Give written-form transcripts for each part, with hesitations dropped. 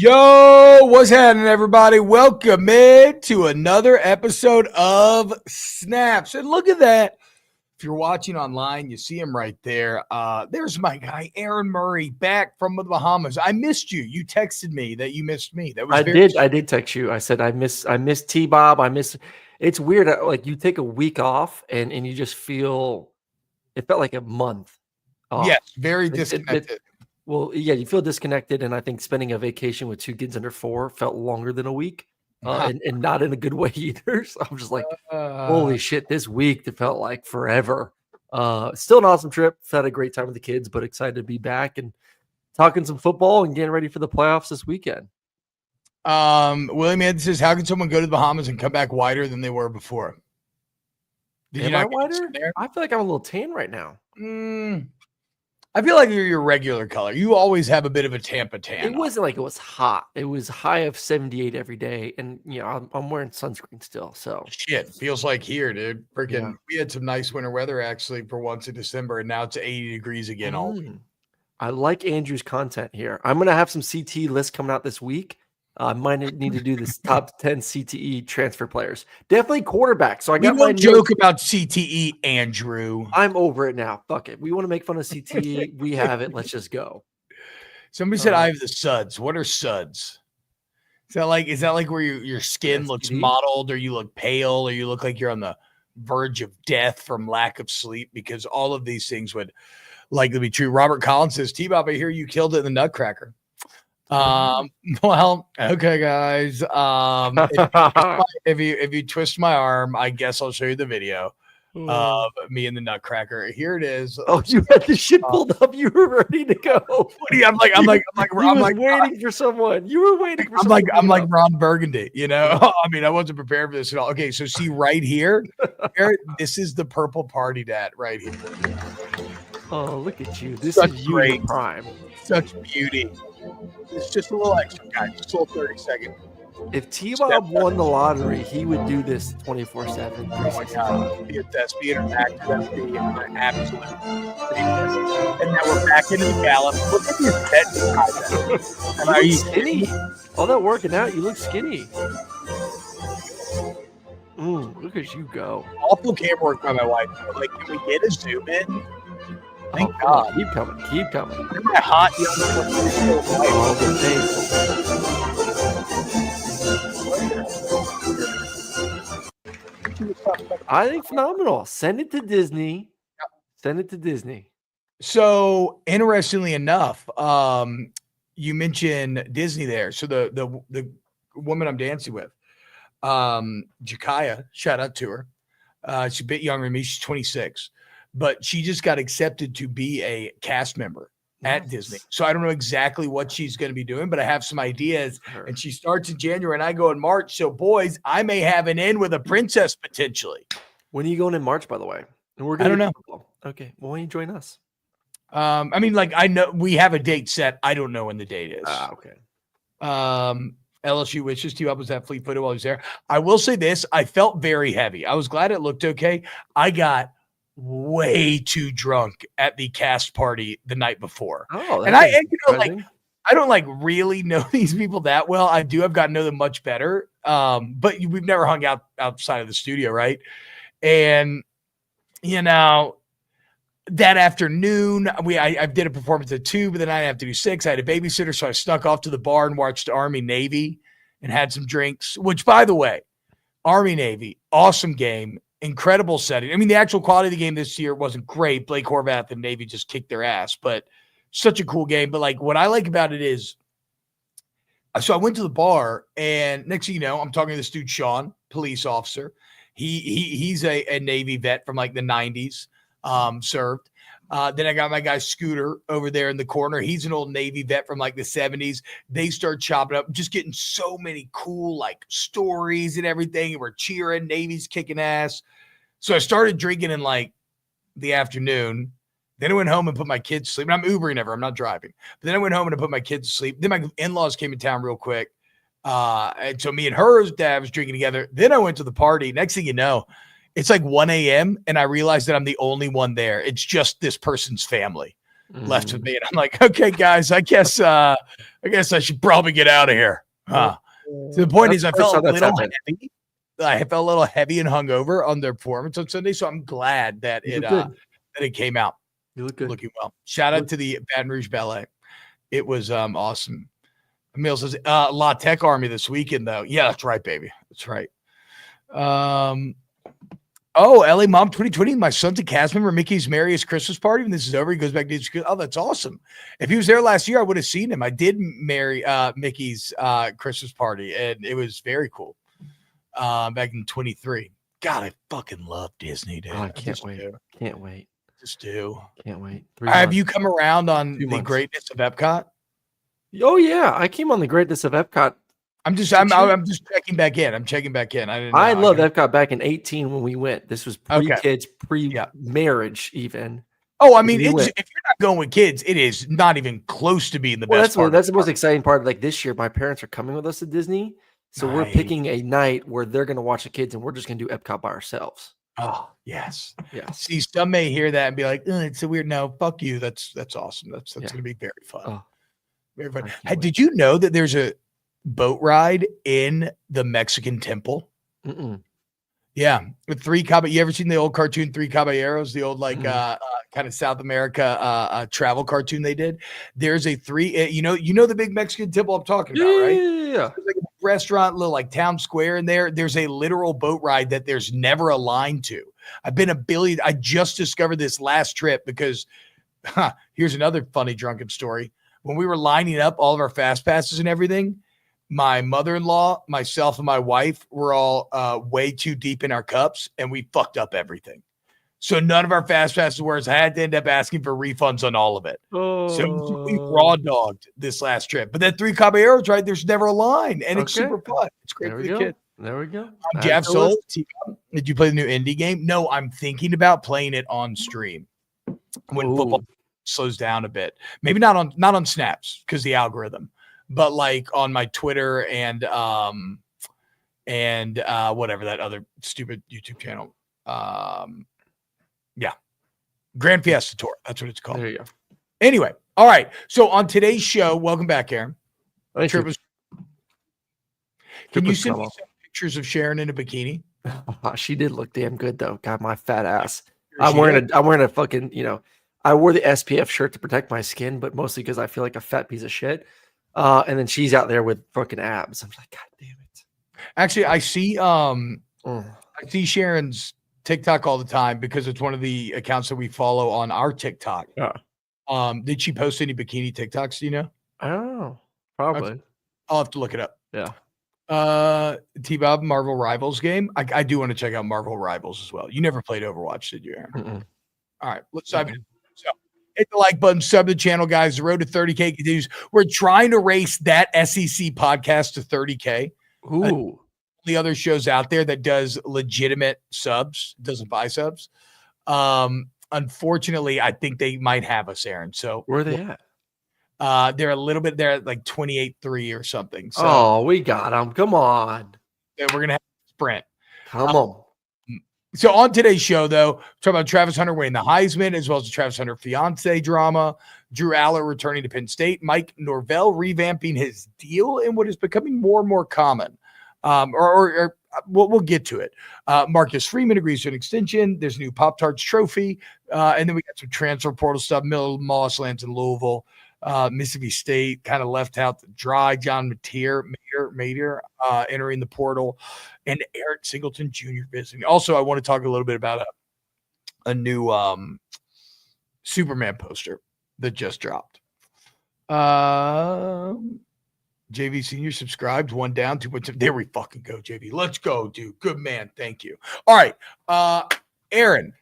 Yo, what's happening, everybody? Welcome in to another episode of Snaps. And look at that. If you're watching online, you see him right there. There's my guy, Aaron Murray, back from the Bahamas. I missed you. You texted me that you missed me. That was I did text you. I said I miss TBob. It's weird. Like you take a week off and you just feel it felt like a month off. Yes, very disconnected. Well, yeah, you feel disconnected, and I think spending a vacation with two kids under 4 felt longer than a week, and not in a good way either. So I'm just like, holy shit, this week it felt like forever. Still an awesome trip. Had a great time with the kids, but excited to be back and talking some football and getting ready for the playoffs this weekend. William Ed says, how can someone go to the Bahamas and come back whiter than they were before? Am I whiter? I feel like I'm a little tan right now. I feel like you're your regular color. You always have a bit of a Tampa tan. It wasn't like it was hot. It was high of 78 every day. And, I'm wearing sunscreen still. So shit, feels like here, dude. Freaking, we had some nice winter weather actually for once in December, and now it's 80 degrees again all week. I like Andrew's content here. I'm going to have some CTE lists coming out this week. I might need to do this top 10 CTE transfer players. Definitely quarterback. So I got my joke about CTE, Andrew. I'm over it now. Fuck it. We want to make fun of CTE. We have it. Let's just go. Somebody said I have the suds. What are suds? Is that like where your skin looks mottled, or you look pale, or you look like you're on the verge of death from lack of sleep? Because all of these things would likely be true. Robert Collins says, T-Bob, I hear you killed it in the Nutcracker. Well, okay, guys. If you twist my arm, I guess I'll show you the video of me and the Nutcracker. Here it is. Oh, you had the shit pulled up. You were ready to go. I'm like waiting for someone. You were waiting for someone. I'm like Ron Burgundy, I mean, I wasn't prepared for this at all. Okay, so see right here, this is the purple party dad right here. Oh, look at you. This is great prime. Such beauty. It's just a little extra, guys. Just a little 30-second. If T-Bob won the lottery, he would do this 24/7. Oh my God. Be a thespian or actor. That would be an absolute thing. And now we're back into the gallop. Look at these heads. And are you skinny? All that working out, you look skinny. Look at you go. Awful camera work by my wife. Like, can we get a zoom in? Thank God. Keep coming. Look at my hot young I think phenomenal. Send it to Disney. Send it to Disney. So, interestingly enough, you mentioned Disney there. So the woman I'm dancing with, Jakaya, shout out to her. She's a bit younger than me. She's 26. But she just got accepted to be a cast member at Disney. So I don't know exactly what she's going to be doing, but I have some ideas. And she starts in January and I go in March. So, boys, I may have an in with a princess potentially. When are you going in March, by the way? And I don't know. Okay. Well, why don't you join us? I mean, like, I know we have a date set. I don't know when the date is. Okay. LSU wishes T-Bob was that fleet-footed while he was there. I will say this. I felt very heavy. I was glad it looked okay. I got way too drunk at the cast party the night before. And I don't like really know these people that well. I do. I've gotten to know them much better. But we've never hung out outside of the studio, right? And that afternoon I did a performance at 2, but then I didn't have to do 6. I had a babysitter, so I snuck off to the bar and watched Army Navy and had some drinks. Which, by the way, Army Navy, awesome game. Incredible setting. I mean, the actual quality of the game this year wasn't great. Blake Horvath and Navy just kicked their ass, but such a cool game. But like, what I like about it is, so I went to the bar, and next thing you know, I'm talking to this dude, Sean, police officer. He's a Navy vet from like the 90s, served. Then I got my guy Scooter over there in the corner. He's an old Navy vet from like the 70s. They start chopping up, just getting so many cool like stories and everything. And we're cheering. Navy's kicking ass. So I started drinking in like the afternoon. Then I went home and put my kids to sleep. And I'm Ubering ever. I'm not driving. But then I went home and I put my kids to sleep. Then my in-laws came in town real quick. And so me and her dad was drinking together. Then I went to the party. Next thing you know, it's like 1 a.m. and I realized that I'm the only one there. It's just this person's family. left with me, and I'm like, okay, guys, I guess I should probably get out of here. So the point is, I felt a little heavy. I felt a little heavy and hungover on their performance on Sunday, so I'm glad that it came out. You look good. Looking well. Shout out to the Baton Rouge Ballet. It was awesome. Emil says, La Tech Army this weekend, though. Yeah, that's right, baby. That's right. LA Mom 2020. My son's a cast member. Mickey's merriest Christmas party. When this is over, he goes back to school. Oh, that's awesome. If he was there last year, I would have seen him. I did marry Mickey's Christmas party, and it was very cool. Back in 23. God, I fucking love Disney, dude. Oh, I can't wait. Can't wait. Just do. Can't wait. Have you come around on the greatness of Epcot? Oh yeah, I came on the greatness of Epcot. I'm just checking back in. I'm checking back in. I loved Epcot back in 18 when we went. This was pre-kids, pre-marriage even. Oh, I mean, if you're not going with kids, it is not even close to being the best part. That's the most exciting part. Like this year, my parents are coming with us to Disney. So we're picking a night where they're going to watch the kids and we're just going to do Epcot by ourselves. Oh, yes. Yeah. See, some may hear that and be like, it's so weird. No, fuck you. That's awesome. That's going to be very fun. Oh, very fun. Hey, did you know that there's a boat ride in the Mexican temple? Yeah. With you ever seen the old cartoon Three Caballeros, the old kind of South America travel cartoon they did? There's a you know the big Mexican temple I'm talking about, right? Yeah. There's like a restaurant, little like town square in there. There's a literal boat ride that there's never a line to. I just discovered this last trip because here's another funny drunken story. When we were lining up all of our fast passes and everything, my mother-in-law, myself, and my wife were all way too deep in our cups, and we fucked up everything. So none of our fast passes were. I had to end up asking for refunds on all of it. So we raw dogged this last trip. But that Three Caballeros, right? There's never a line, and it's super fun. It's great for the kid. There we go. Jeff Soul, did you play the new indie game? No, I'm thinking about playing it on stream when football slows down a bit. Maybe not on snaps because the algorithm, but like on my Twitter and whatever that other stupid YouTube channel. Grand Fiesta Tour. That's what it's called. There you go. Anyway, all right. So on today's show, welcome back, Aaron. Can you send me some pictures of Sharon in a bikini? She did look damn good though. God, my fat ass. I'm wearing a fucking, I wore the SPF shirt to protect my skin, but mostly because I feel like a fat piece of shit. And then she's out there with fucking abs. I'm like, God damn it. Actually, I see Sharon's TikTok all the time because it's one of the accounts that we follow on our TikTok. Yeah. Did she post any bikini TikToks? Do you know? I don't know. Probably. I'll have to look it up. Yeah. TBob Marvel Rivals game. I do want to check out Marvel Rivals as well. You never played Overwatch, did you, Aaron? All right, let's dive in. So hit the like button, sub the channel, guys. The road to 30K continues. We're trying to race that SEC podcast to 30K. Ooh. The other shows out there that does legitimate subs, doesn't buy subs. Unfortunately, I think they might have us, Aaron. So where are they at? They're a little bit there at like 28.3 or something. So we got them. Come on. We're gonna have a sprint. Come on. So on today's show, though, talk about Travis Hunter winning the Heisman, as well as the Travis Hunter fiance drama, Drew Allar returning to Penn State, Mike Norvell revamping his deal in what is becoming more and more common. We'll get to it. Marcus Freeman agrees to an extension. There's a new Pop-Tarts trophy. And then we got some transfer portal stuff. Mill Moss lands in Louisville. Mississippi State kind of left out the dry. John Mater entering the portal. And Eric Singleton Jr. visiting. Also, I want to talk a little bit about a new Superman poster that just dropped. JV Senior subscribed, one down, 2.2. There we fucking go, JV. Let's go, dude. Good man. Thank you. All right. Aaron,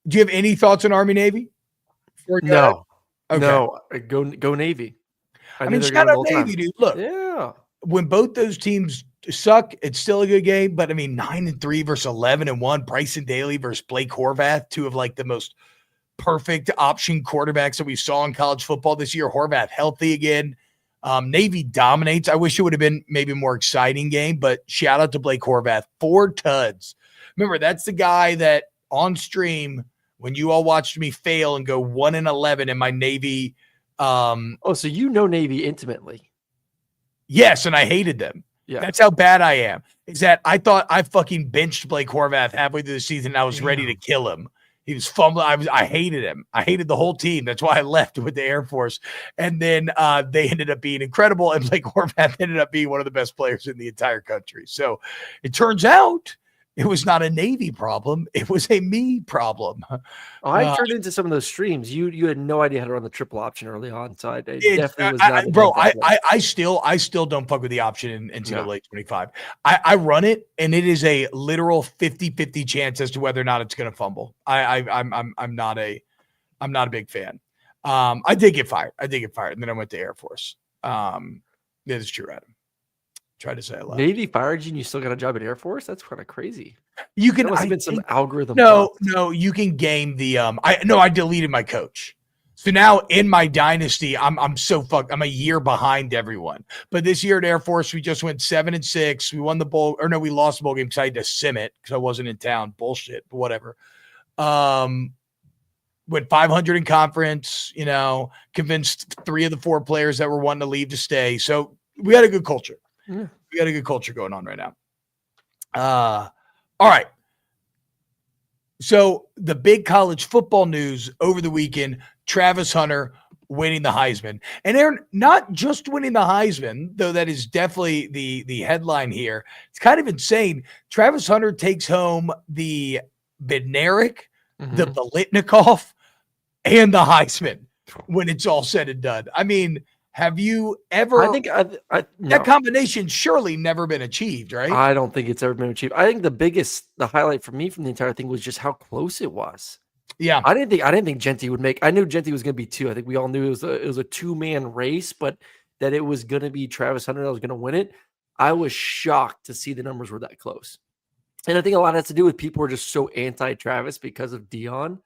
do you have any thoughts on Army Navy? No. Okay. No. Go Navy. I mean, shout out Navy, dude. Look. Yeah. When both those teams suck, it's still a good game. But I mean, 9-3 versus 11-1. Bryson Daly versus Blake Horvath, two of like the most perfect option quarterbacks that we saw in college football this year. Horvath healthy again. Navy dominates. I wish it would have been maybe a more exciting game, but shout out to Blake Horvath. 4 tuds. Remember, that's the guy that on stream when you all watched me fail and go 1-11 in my Navy. So you know Navy intimately. Yes, and I hated them. Yeah. That's how bad I am. Is that I thought I fucking benched Blake Horvath halfway through the season and I was ready to kill him. He was fumbling. I hated him. I hated the whole team. That's why I left with the Air Force. And then they ended up being incredible. And Blake Horvath ended up being one of the best players in the entire country. So it turns out it was not a Navy problem. It was a me problem. I turned into some of those streams. You had no idea how to run the triple option early on. So it definitely was not. Bro, I still don't fuck with the option in NCAA 25. I run it, and it is a literal 50-50 chance as to whether or not it's going to fumble. I'm not a big fan. I did get fired. And then I went to Air Force. That is true, Adam. Tried to say I left. Navy fired you and you still got a job at Air Force? That's kind of crazy. You can. There must have been some algorithm. No, you can game the. I deleted my coach. So now in my dynasty, I'm so fucked. I'm a year behind everyone. But this year at Air Force, we just went 7-6. We won the bowl, or no, we lost the bowl game because I had to sim it because I wasn't in town. Bullshit, but whatever. Went 500 in conference. Convinced 3 of the 4 players that were wanting to leave to stay. So we had a good culture. Yeah. We got a good culture going on right now. All right. So the big college football news over the weekend, Travis Hunter winning the Heisman. And Aaron, not just winning the Heisman, though that is definitely the headline here. It's kind of insane. Travis Hunter takes home the Bednarik, the Biletnikoff, and the Heisman when it's all said and done. I mean, have you ever? I think no. That combination surely never been achieved, right? I don't think it's ever been achieved. I think the highlight for me from the entire thing was just how close it was. Yeah, I didn't think Genty would make. I knew Genty was going to be 2. I think we all knew it was a 2-man race, but that it was going to be Travis Hunter that was going to win it. I was shocked to see the numbers were that close, and I think a lot has to do with people were just so anti-Travis because of Dion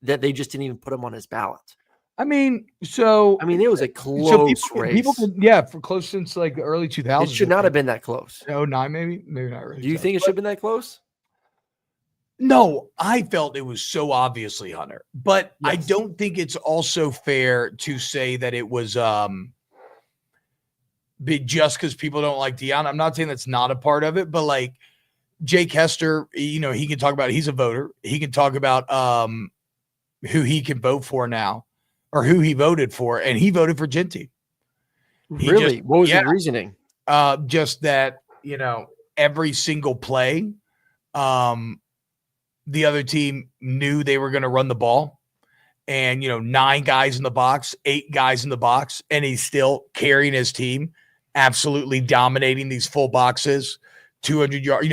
that they just didn't even put him on his ballot. I mean, it was a close race. For close since like the early 2000s. It should not have been that close. 09, maybe not really. Do you think it should have been that close? No, I felt it was so obviously Hunter, but yes. I don't think it's also fair to say that it was just because people don't like Dion. I'm not saying that's not a part of it, but like Jake Hester, he can talk about, he's a voter. He can talk about who he can vote for now. Or who he voted for, and he voted for Genty. Really? What was the reasoning? Just that, every single play, the other team knew they were going to run the ball. And, 9 guys in the box, 8 guys in the box, and he's still carrying his team, absolutely dominating these full boxes, 200 yards,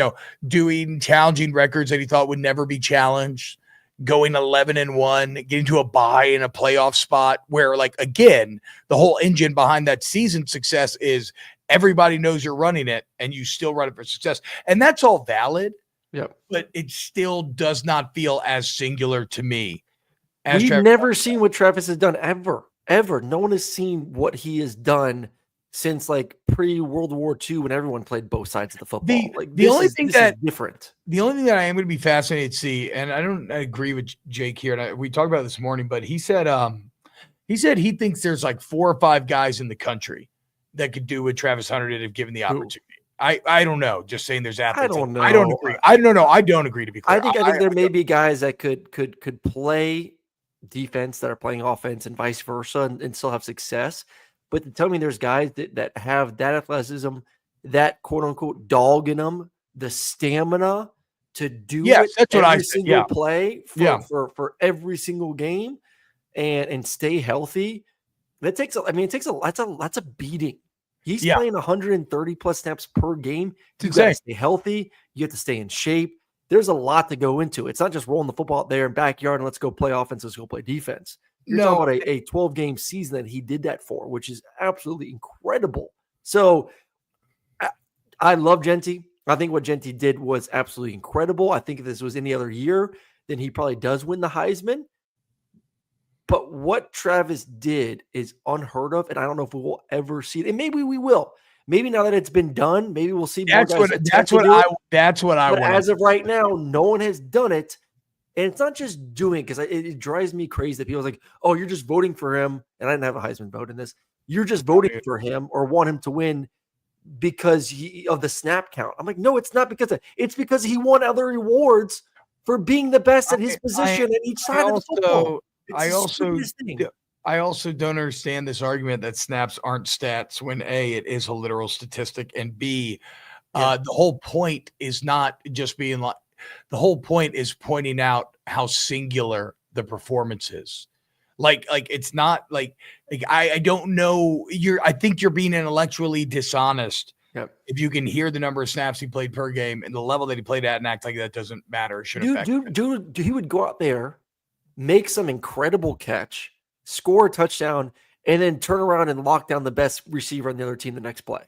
doing challenging records that he thought would never be challenged. Going 11-1, getting to a bye in a playoff spot where, like, again, the whole engine behind that season success is everybody knows you're running it and you still run it for success. And that's all valid. Yep. But it still does not feel as singular to me. We've never seen what Travis has done ever. No one has seen what he has done since like pre-World War II when everyone played both sides of the football. The only thing that is different. The only thing that I am going to be fascinated to see, and I don't agree with Jake here, and we talked about it this morning, but he said he thinks there's like 4 or 5 guys in the country that could do what Travis Hunter did if given the opportunity. I don't know. Just saying there's athletes. I don't know. I don't agree. I don't know. I don't agree, to be clear. I think there may be guys that could play defense that are playing offense and vice versa and still have success. But to tell me there's guys that have that athleticism, that quote unquote dog in them, the stamina to do that's what I every single play for every single game and stay healthy. That takes that's a beating. He's playing 130 plus snaps per game. You got to stay healthy. You have to stay in shape. There's a lot to go into. It's not just rolling the football out there in backyard and let's go play offense, let's go play defense. You're talking about a 12-game season that he did that for, which is absolutely incredible. So I love Genty. I think what Genty did was absolutely incredible. I think if this was any other year, then he probably does win the Heisman. But what Travis did is unheard of, and I don't know if we will ever see it. And maybe we will. Maybe now that it's been done, maybe we'll see more guys. That's what I want. But as of right now, no one has done it. And it's not just doing, because it drives me crazy that people are like, oh, you're just voting for him. And I didn't have a Heisman vote in this. You're just voting for him or want him to win because of the snap count. I'm like, no, it's not it's because he won other rewards for being the best at his position at each side of the football. I also don't understand this argument that snaps aren't stats when A, it is a literal statistic, and B, the whole point is not just being like, the whole point is pointing out how singular the performance is. Like it's not like I don't know. I think you're being intellectually dishonest. Yep. If you can hear the number of snaps he played per game and the level that he played at and act like that doesn't matter. Dude, he would go out there, make some incredible catch, score a touchdown, and then turn around and lock down the best receiver on the other team the next play.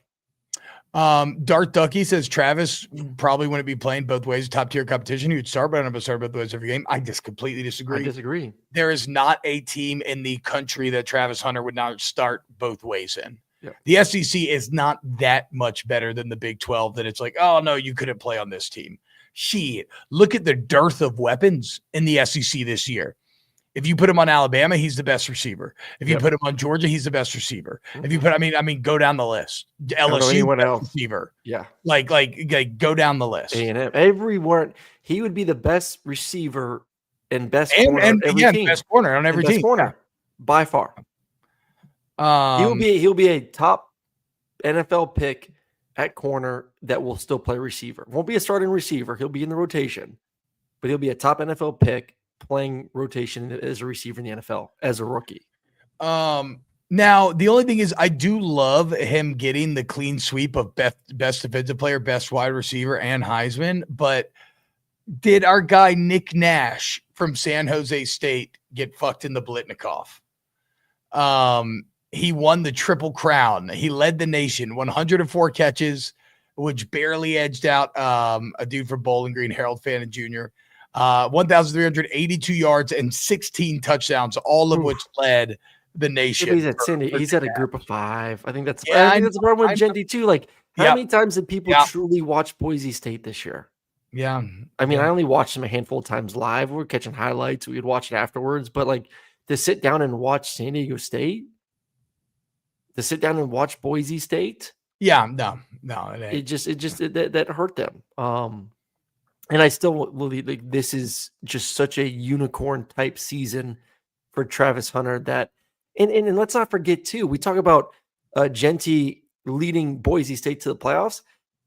Dart Ducky says Travis probably wouldn't be playing both ways, top tier competition. He would start, but I don't know if start both ways every game. I just completely disagree. I disagree. There is not a team in the country that Travis Hunter would not start both ways in. Yeah. The SEC is not that much better than the Big 12 that it's like, oh no, you couldn't play on this team. Shit. Look at the dearth of weapons in the SEC this year. If you put him on Alabama, he's the best receiver. If you put him on Georgia, he's the best receiver. Mm-hmm. If you put, I mean, go down the list. LSU, anyone else receiver. Yeah, like go down the list. A&M, everywhere he would be the best receiver and best corner on every team. Best corner on every team, by far. He'll be a top NFL pick at corner that will still play receiver. Won't be a starting receiver. He'll be in the rotation, but he'll be a top NFL pick playing rotation as a receiver in the NFL as a rookie. Now, the only thing is I do love him getting the clean sweep of best defensive player, best wide receiver, and Heisman. But did our guy Nick Nash from San Jose State get fucked in the Blitnikoff? He won the Triple Crown. He led the nation, 104 catches, which barely edged out a dude from Bowling Green, Harold Fannin Jr., 1,382 yards and 16 touchdowns, all of which led the nation. He's at a group of 5. I think that's the problem with Genty too. Like, how many times did people truly watch Boise State this year? Yeah. I mean, I only watched them a handful of times live. We were catching highlights. We'd watch it afterwards. But like to sit down and watch San Diego State, to sit down and watch Boise State. Yeah, no. That hurt them. And I still believe like this is just such a unicorn type season for Travis Hunter that, and let's not forget too, we talk about Genty leading Boise State to the playoffs.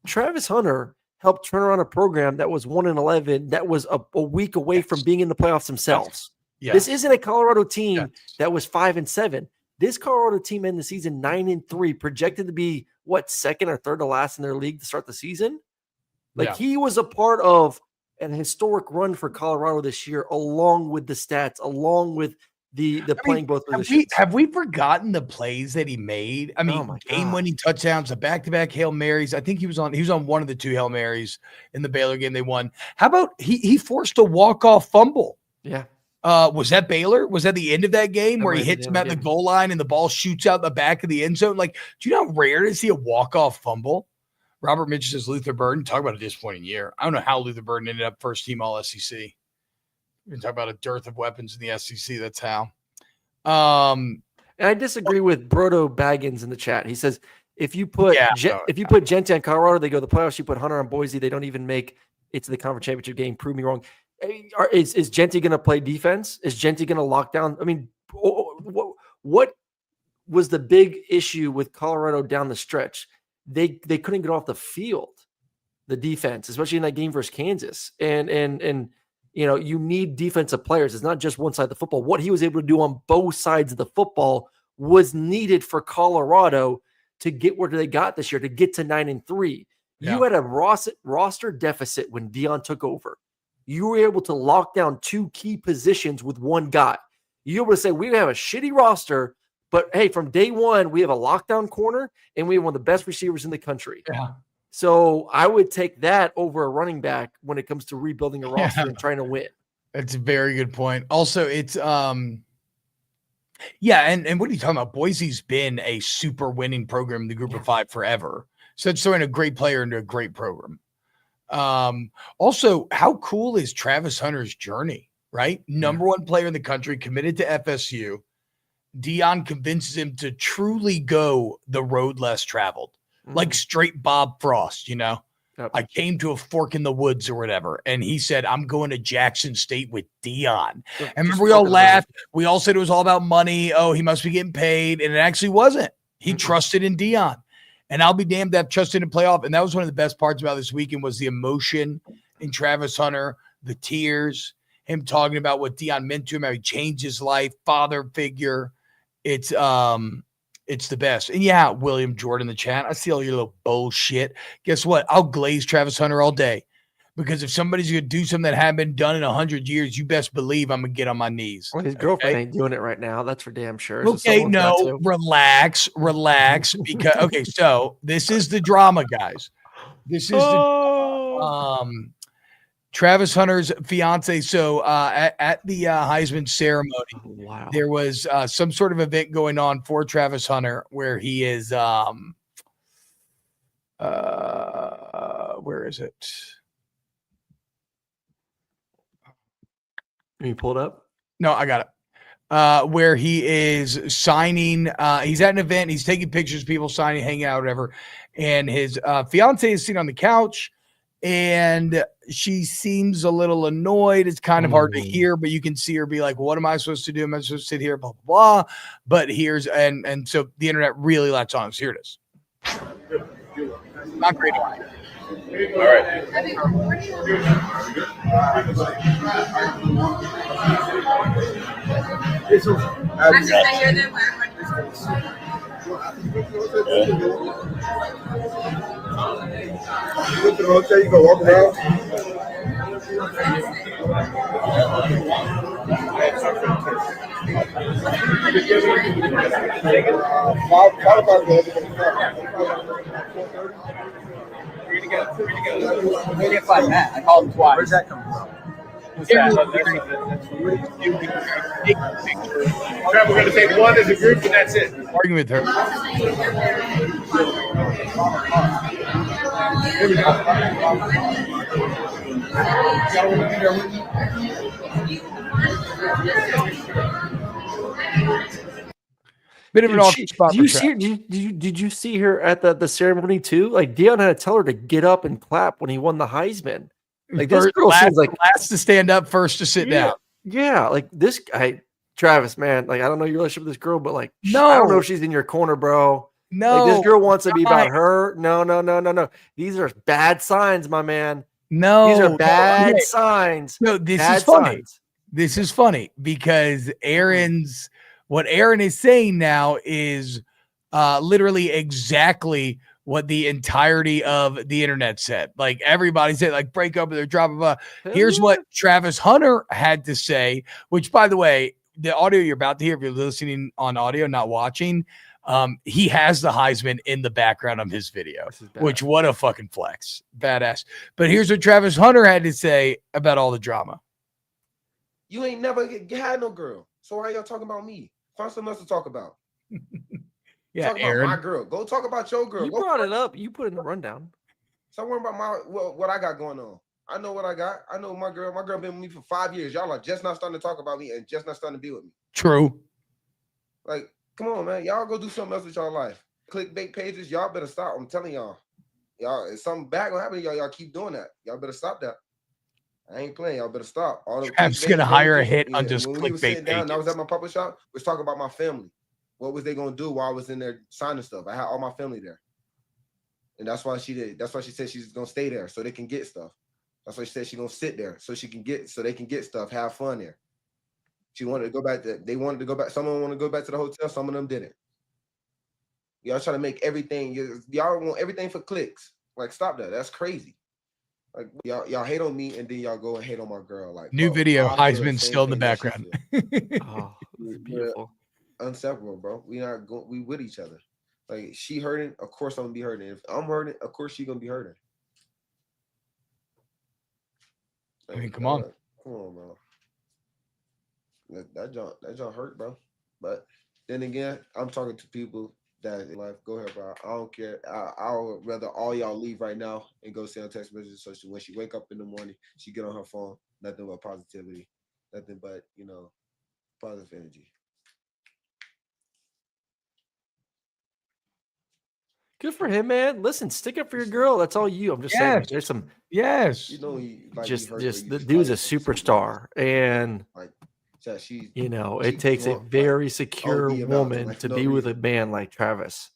Travis Hunter helped turn around a program that was 1-11, that was a week away from being in the playoffs themselves. Yes. This isn't a Colorado team that was 5-7. This Colorado team ended the season 9-3, projected to be second or third to last in their league to start the season. He was a part of an historic run for Colorado this year, along with the stats, along with the playing both positions. Have we forgotten the plays that he made? I mean, game-winning touchdowns, the back-to-back Hail Marys. I think he was on one of the 2 Hail Marys in the Baylor game they won. How about he forced a walk-off fumble? Yeah. Was that Baylor? Was that the end of that game where he hits him at the goal line and the ball shoots out the back of the end zone? Like, do you know how rare to see a walk-off fumble? Robert Mitch says Luther Burden. Talk about a disappointing year. I don't know how Luther Burden ended up first team all SEC. We can talk about a dearth of weapons in the SEC. That's how. And I disagree with Brodo Baggins in the chat. He says if you put Genty on Colorado, they go to the playoffs. You put Hunter on Boise, they don't even make it to the conference championship game. Prove me wrong. Is Genty going to play defense? Is Genty going to lock down? I mean, what was the big issue with Colorado down the stretch? They couldn't get off the field, the defense, especially in that game versus Kansas. And you need defensive players. It's not just one side of the football. What he was able to do on both sides of the football was needed for Colorado to get where they got this year, to get to 9-3. Yeah. You had a roster deficit when Deion took over. You were able to lock down 2 key positions with one guy. You were able to say, we have a shitty roster, but hey, from day one, we have a lockdown corner and we have one of the best receivers in the country. Yeah. So I would take that over a running back when it comes to rebuilding a roster and trying to win. That's a very good point. Also, it's and what are you talking about? Boise's been a super winning program in the group of 5 forever. So it's throwing a great player into a great program. Also, how cool is Travis Hunter's journey? right? Number one player in the country, committed to FSU. Deion convinces him to truly go the road less traveled, like straight Bob Frost, you know? Yep. I came to a fork in the woods or whatever. And he said, I'm going to Jackson State with Deion. And remember, we all laughed. We all said it was all about money. Oh, he must be getting paid. And it actually wasn't. He trusted in Deion. And I'll be damned to have trusted in playoff. And that was one of the best parts about this weekend was the emotion in Travis Hunter, the tears, him talking about what Deion meant to him, how he changed his life, father figure. It's the best. And yeah, William Jordan in the chat. I see all your little bullshit. Guess what? I'll glaze Travis Hunter all day. Because if somebody's going to do something that hadn't been done in 100 years, you best believe I'm going to get on my knees. Well, his girlfriend ain't doing it right now. That's for damn sure. Okay, So no, relax. Because okay, so this is the drama, guys. This is the Travis Hunter's fiance. So at the Heisman ceremony, there was some sort of event going on for Travis Hunter where he is where is it? Can you pull it up? No, I got it. Where he is signing, he's at an event, he's taking pictures, people signing, hanging out, whatever. And his fiance is sitting on the couch and she seems a little annoyed. It's kind of hard to hear, but you can see her be like, what am I supposed to do? Am I supposed to sit here? Blah, blah, blah. But here's, and so the internet really latched on us. Here it is. Not great. All right. You go to the hotel, you go walk around. I called him twice. Where's that coming from? We're going to take one as a group, and that's it. Arguing with her. Here we go. Bit of an awkward spot. Did you see her at the ceremony too? Like Deion had to tell her to get up and clap when he won the Heisman. Like this girl seems like last to stand up, first to sit down. Yeah, like this guy, Travis, man. Like I don't know your relationship with this girl, but like I don't know if she's in your corner, bro. No, like, this girl wants to be about her. No. These are bad signs, my man. No, these are bad signs. No, this is funny. This is funny because what Aaron is saying now is literally exactly what the entirety of the internet said. Like everybody said, like break up with their drop. Here's what Travis Hunter had to say, which by the way, the audio you're about to hear, if you're listening on audio, not watching, he has the Heisman in the background of his video, which what a fucking flex. Badass. But here's what Travis Hunter had to say about all the drama. You ain't never had no girl. So why y'all talking about me? Find something else to talk about. Yeah, talk Aaron. about my girl. Go talk about your girl. You brought it up. You put it in the rundown. Stop worrying about what I got going on. I know what I got. I know my girl. My girl been with me for 5 years. Y'all are just not starting to talk about me and just not starting to be with me. True. Like, come on, man. Y'all go do something else with y'all life. Clickbait pages. Y'all better stop. I'm telling y'all. Y'all, if something bad gonna happen to y'all, y'all keep doing that. Y'all better stop that. I ain't playing. Y'all better stop. I'm just gonna hire a hit on just clickbait pages. I was at my puppet shop. Was talking about my family. What was they gonna do while I was in there signing stuff? I had all my family there, and that's why she did. That's why she said she's gonna stay there so they can get stuff. That's why she said she's gonna sit there so they can get stuff, have fun there. She wanted to go back. They wanted to go back. Some of them want to go back to the hotel. Some of them didn't. Y'all trying to make everything. Y'all want everything for clicks. Like, stop that. That's crazy. Like y'all hate on me and then y'all go and hate on my girl. Like new video, Heisman still in the background. Oh, beautiful. Inseparable, bro. We with each other. Like she hurting, of course I'm gonna be hurting. If I'm hurting, of course she gonna be hurting. I mean, come on, bro. That John hurt, bro. But then again, I'm talking to people that in life. Go ahead, bro. I don't care. I'll rather all y'all leave right now and go send text messages. So when she wake up in the morning, she get on her phone, nothing but positivity. nothing but, positive energy. Good for him, man. Listen, stick up for your girl. That's all you. I'm just saying. Yes. There's some. Yes. Just the dude's a superstar, and it takes a very secure woman to be with a man like Travis.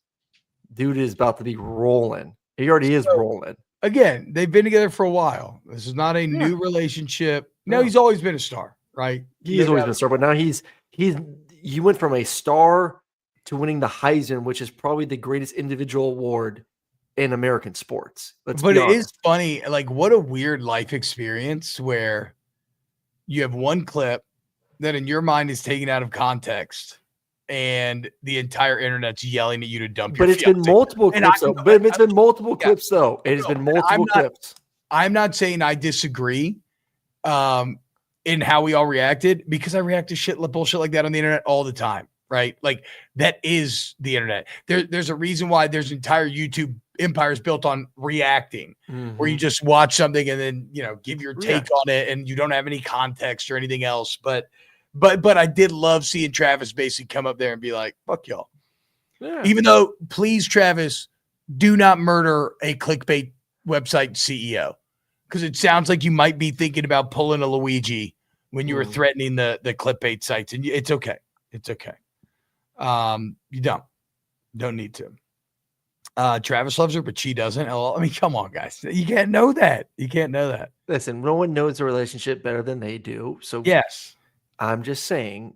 Dude is about to be rolling. He already is rolling. Again, they've been together for a while. This is not a new relationship. No, he's always been a star, right? He's always been a star, but now he went from a star to winning the Heisman, which is probably the greatest individual award in American sports. But it is funny, like what a weird life experience where you have one clip that in your mind is taken out of context and the entire internet's yelling at you to dump your fiance. But it's been multiple clips, though. But it's been multiple clips, though. It has been multiple clips. I'm not saying I disagree in how we all reacted, because I react to bullshit like that on the internet all the time, right? Like that is the internet. There's a reason why there's entire YouTube empires built on reacting, where you just watch something and then, give your take on it and you don't have any context or anything else. But I did love seeing Travis basically come up there and be like, fuck y'all. Yeah. Even though, please, Travis, do not murder a clickbait website CEO, because it sounds like you might be thinking about pulling a Luigi when you were threatening the clickbait sites. And it's okay. It's okay. You don't need to. Travis loves her, but she doesn't. I mean, come on, guys. You can't know that. You can't know that. Listen, no one knows the relationship better than they do. So yes. I'm just saying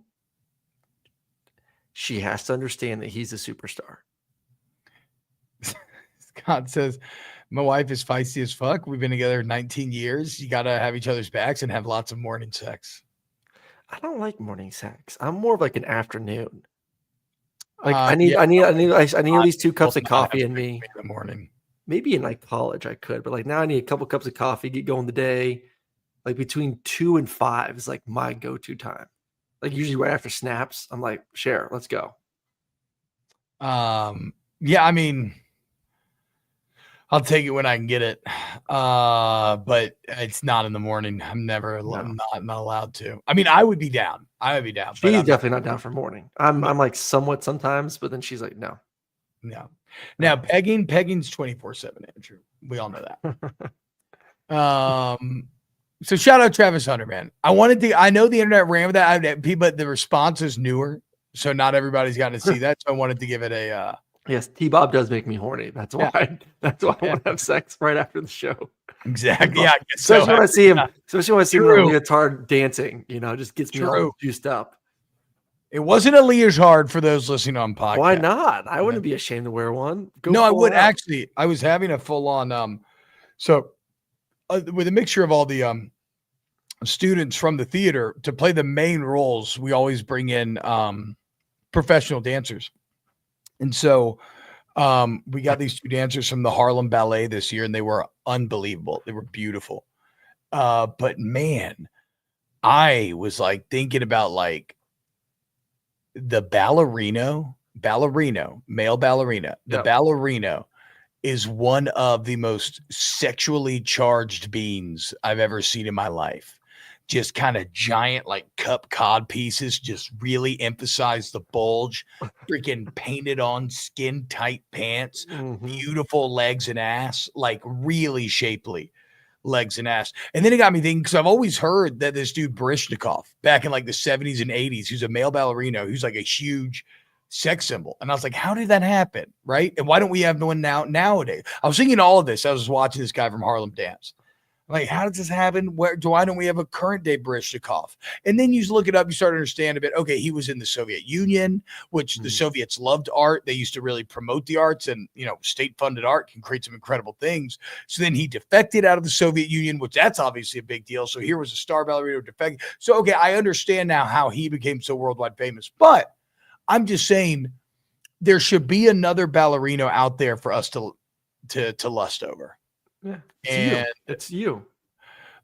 she has to understand that he's a superstar. Scott says, my wife is feisty as fuck. We've been together 19 years. You got to have each other's backs and have lots of morning sex. I don't like morning sex. I'm more of like an afternoon. Like I need at least 2 cups of coffee in me in the morning. Maybe in like college I could, but like now I need a couple cups of coffee, get going the day. Like between 2 and 5 is like my go-to time. Like usually right after snaps, I'm like, Cher, let's go. Yeah, I mean, I'll take it when I can get it. But it's not in the morning. I'm not allowed to. I mean, I would be down. She's definitely not down for morning. I'm like somewhat sometimes, but then she's like, no. Now pegging's 24/7, Andrew. We all know that. So shout out Travis Hunter, man. I know the internet ran with that, but the response is newer, so not everybody's gotten to see that. So I wanted to give it a. Yes, TBob does make me horny. That's why. Yeah. That's why I want to have sex right after the show. Exactly. Yeah. Especially when I see him. Especially when I see him in a leotard dancing. Just gets me all juiced up. It wasn't a leotard for those listening on podcast. Why not? I wouldn't be ashamed to wear one. I would actually. I was having a full on. With a mixture of all the students from the theater to play the main roles, we always bring in professional dancers. And so we got these 2 dancers from the Harlem Ballet this year, and they were unbelievable. They were beautiful. But man, I was like thinking about like the ballerino, male ballerina. The ballerino is one of the most sexually charged beings I've ever seen in my life. Just kind of giant, like cup cod pieces, just really emphasize the bulge, freaking painted on skin tight pants, beautiful legs and ass, like really shapely legs and ass. And then it got me thinking, because I've always heard that this dude Barishnikov back in like the 70s and 80s, who's a male ballerino, who's like a huge sex symbol. And I was like, how did that happen? Right. And why don't we have one nowadays? I was thinking all of this. I was watching this guy from Harlem dance. Like, how does this happen? Why don't we have a current day Barishnikov? And then you look it up, you start to understand a bit. Okay, he was in the Soviet Union, which the Soviets loved art. They used to really promote the arts, and state-funded art can create some incredible things. So then he defected out of the Soviet Union, which that's obviously a big deal. So here was a star ballerino defect. So okay, I understand now how he became so worldwide famous. But I'm just saying there should be another ballerino out there for us to lust over. Yeah, it's you.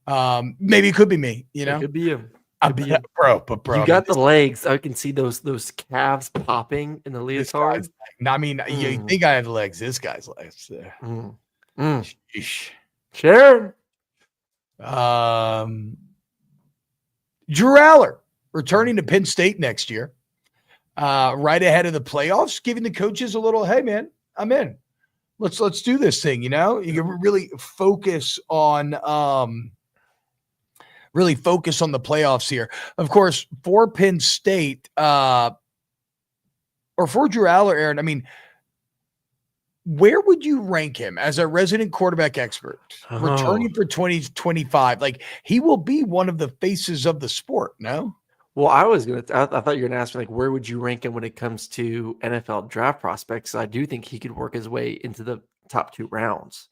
Maybe it could be me. It could be you. Bro, you got the legs. I can see those calves popping in the leotard. I mean, you think I have legs? This guy's legs. Sure. Drew Allar returning to Penn State next year, right ahead of the playoffs, giving the coaches a little, hey man, I'm in. Let's do this thing. You can really focus on the playoffs here. Of course, for Penn State, or for Drew Allar, Aaron, I mean, where would you rank him as a resident quarterback expert returning for 2025? Like, he will be one of the faces of the sport, no? Well, I thought you were going to ask me, like, where would you rank him when it comes to NFL draft prospects? I do think he could work his way into the top 2 rounds.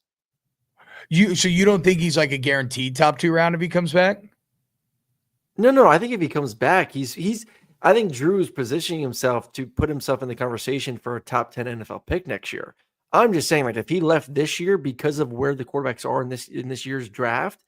So you don't think he's like a guaranteed top 2 round if he comes back? No. I think if he comes back, I think Drew is positioning himself to put himself in the conversation for a top 10 NFL pick next year. I'm just saying, like, if he left this year because of where the quarterbacks are in this year's draft,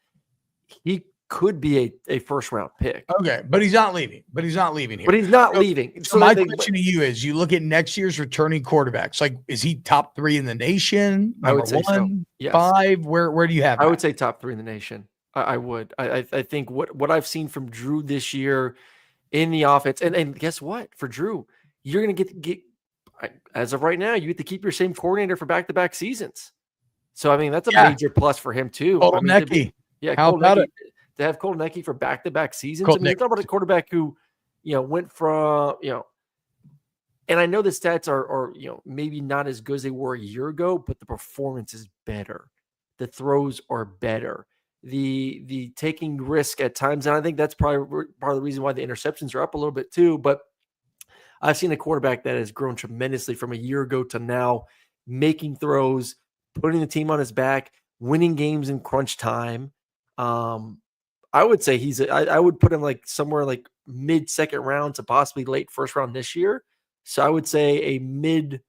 he could be a first round pick. Okay, but he's not leaving. Here. But he's not leaving. So my question to you is: you look at next year's returning quarterbacks. Like, is he top 3 in the nation? I would say 1, so. Yes. 5. Where do you have? I would say top 3 in the nation. I would. I think what I've seen from Drew this year in the offense, and guess what? For Drew, you're going to get as of right now, you get to keep your same coordinator for back-to-back seasons. So I mean, that's a major plus for him too. How about it? To have Cole Necky for back-to-back seasons. I mean, you're talking about a quarterback who, went from, and I know the stats are maybe not as good as they were a year ago, but the performance is better. The throws are better. The taking risk at times, and I think that's probably part of the reason why the interceptions are up a little bit too. But I've seen a quarterback that has grown tremendously from a year ago to now, making throws, putting the team on his back, winning games in crunch time. I would say I would put him like somewhere like mid-second round to possibly late first round this year. So I would say a mid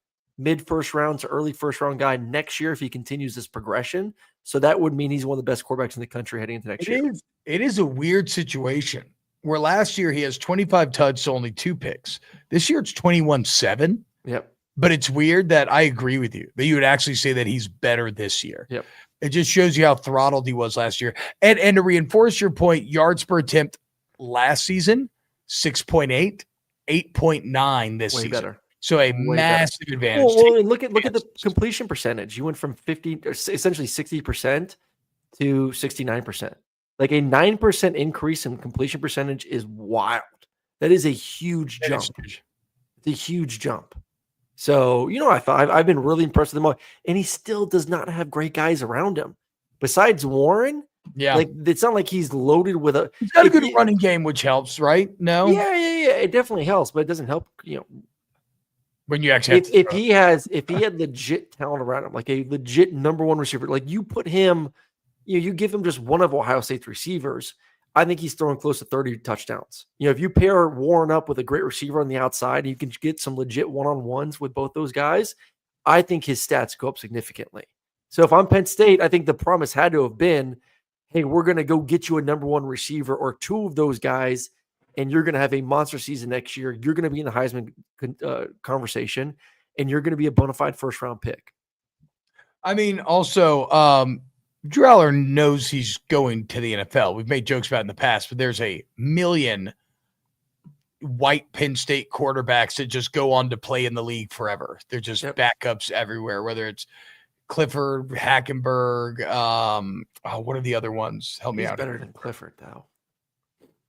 first round to early first round guy next year if he continues this progression. So that would mean he's one of the best quarterbacks in the country heading into next year. It is a weird situation where last year he has 25 touchdowns, only 2 picks. This year it's 21-7. Yep. But it's weird that I agree with you that you would actually say that he's better this year. Yep. It just shows you how throttled he was last year. And to reinforce your point, yards per attempt last season, 6.8, 8.9 this season. Better. So a massive advantage. Well, and look at the completion percentage. You went from 50, essentially 60% to 69%. Like a 9% increase in completion percentage is wild. That is a huge jump. It's a huge jump. So, I've been really impressed with him. And he still does not have great guys around him. Besides Warren, like it's not like he's loaded with he's got a good running game, which helps, right? No? Yeah. It definitely helps, but it doesn't help, when you actually if he had legit talent around him, like a legit number 1 receiver, like you put him, you give him just one of Ohio State's receivers, I think he's throwing close to 30 touchdowns. If you pair Warren up with a great receiver on the outside, and you can get some legit one-on-ones with both those guys, I think his stats go up significantly. So if I'm Penn State, I think the promise had to have been, hey, we're going to go get you a number 1 receiver or 2 of those guys, and you're going to have a monster season next year. You're going to be in the Heisman conversation, and you're going to be a bona fide first-round pick. I mean, also, Drew Allar knows he's going to the NFL. We've made jokes about it in the past, but there's a million white Penn State quarterbacks that just go on to play in the league forever. They're just backups everywhere, whether it's Clifford, Hackenberg. What are the other ones? Help me out. Better than Clifford, though.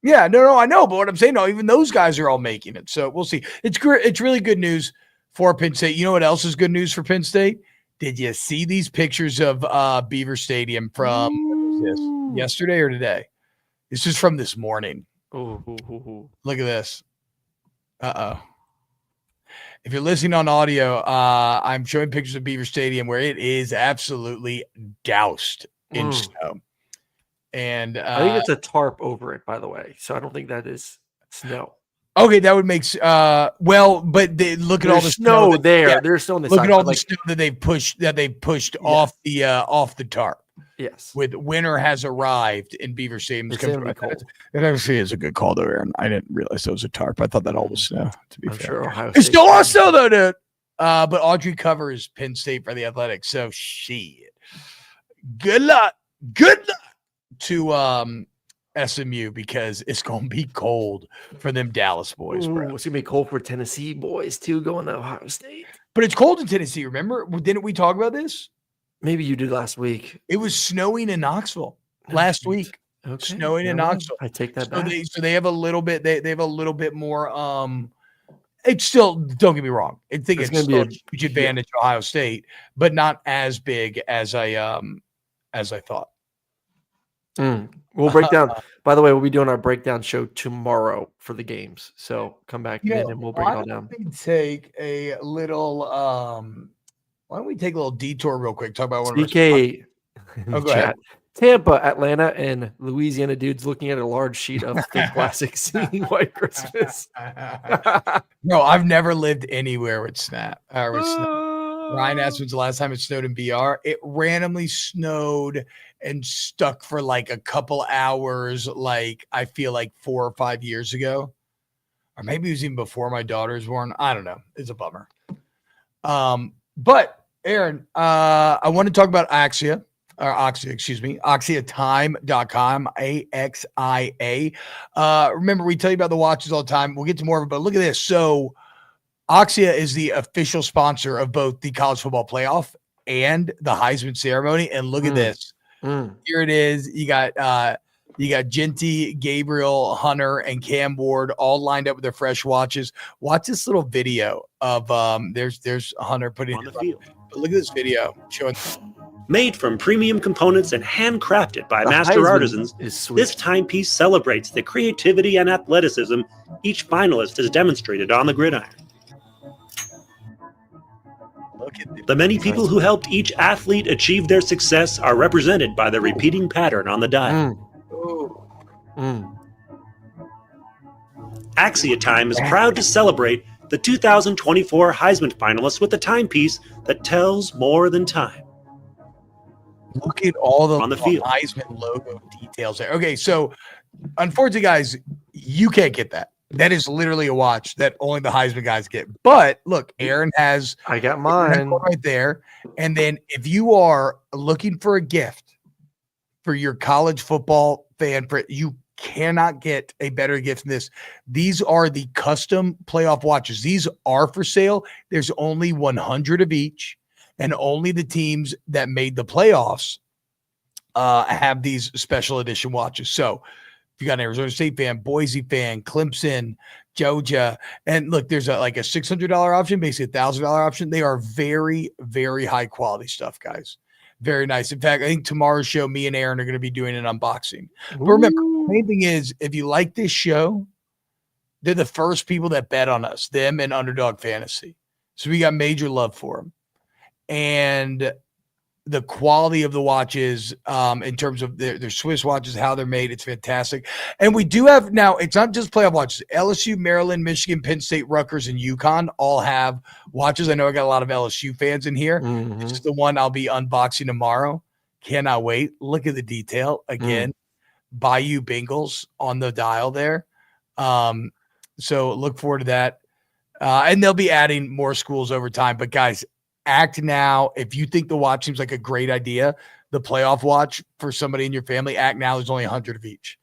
Yeah, no, I know, but what I'm saying, even those guys are all making it. So we'll see. It's great. It's really good news for Penn State. You know what else is good news for Penn State? Did you see these pictures of Beaver Stadium from yesterday or today? This is from this morning. Look at this. If you're listening on audio, I'm showing pictures of Beaver Stadium where it is absolutely doused in snow. And I think it's a tarp over it, by the way. So I don't think that is snow. Okay, that would make but look at all the snow there. There's snow on the side. Look at all the snow that they've pushed off the tarp. Yes. With winter has arrived in Beaver Stadium. It actually is a good call though, Aaron. I didn't realize that was a tarp. I thought that all was snow, to be fair. Sure Ohio it's still all snow though, dude. But Audrey covers Penn State for the Athletics. So shit. Good luck to SMU because it's going to be cold for them Dallas boys, bro. It's going to be cold for Tennessee boys, too, going to Ohio State. But it's cold in Tennessee, remember? Didn't we talk about this? Maybe you did last week. It was snowing in Knoxville last week. Okay. Snowing in Knoxville. I take that back. They have a little bit. They have a little bit more. It's still. Don't get me wrong. I think it's going to be a huge advantage to Ohio State, but not as big as I thought. We'll break down. By the way, we'll be doing our breakdown show tomorrow for the games. So come back in and we'll break it all down. Take a little. Why don't we take a little detour real quick? Talk about one CK of our go ahead. Tampa, Atlanta, and Louisiana dudes looking at a large sheet of the classic singing White Christmas. No, I've never lived anywhere with Snap. Ryan asked when's the last time it snowed in BR. It randomly snowed and stuck for like a couple hours, like I feel like 4 or 5 years ago. Or maybe it was even before my daughter was born. I don't know. It's a bummer. But Aaron, I want to talk about Axia. AxiaTime.com, AXIA. Remember, we tell you about the watches all the time. We'll get to more of it, but look at this. So Axia is the official sponsor of both the college football playoff and the Heisman ceremony. And look at this. Here it is. You got Genty, Gabriel, Hunter, and Cam Ward all lined up with their fresh watches. Watch this little video of there's Hunter putting on the field. But look at this video showing. Made from premium components and handcrafted by master Heisman artisans, this timepiece celebrates the creativity and athleticism each finalist has demonstrated on the gridiron. The many people who helped each athlete achieve their success are represented by the repeating pattern on the dial. Axia Time is proud to celebrate the 2024 Heisman finalists with a timepiece that tells more than time. Look at all the on the field. Heisman logo details there. Okay, so unfortunately, guys, you can't get that. That is literally a watch that only the Heisman guys get. But look, Aaron has. I got mine right there. And then if you are looking for a gift for your college football fan, you cannot get a better gift than this. These are the custom playoff watches. These are for sale. There's only 100 of each. And only the teams that made the playoffs have these special edition watches. So if you got an Arizona State fan, Boise fan, Clemson, Georgia, and look, there's a $600 option, basically $1,000 option. They are very, very high quality stuff, guys. Very nice. In fact, I think tomorrow's show, me and Aaron are going to be doing an unboxing. But remember, the main thing is, if you like this show, they're the first people that bet on us, them and Underdog Fantasy. So we got major love for them. And the quality of the watches in terms of their Swiss watches, how they're made, it's fantastic. And we do have now, it's not just playoff watches. LSU, Maryland, Michigan, Penn State, Rutgers, and UConn all have watches. I know I got a lot of LSU fans in here. This is the one I'll be unboxing tomorrow. Cannot wait. Look at the detail. Again, Bayou Bengals on the dial there. So look forward to that. And they'll be adding more schools over time. But guys, act now. If you think the watch seems like a great idea, the playoff watch for somebody in your family, act now. There's only 100 of each.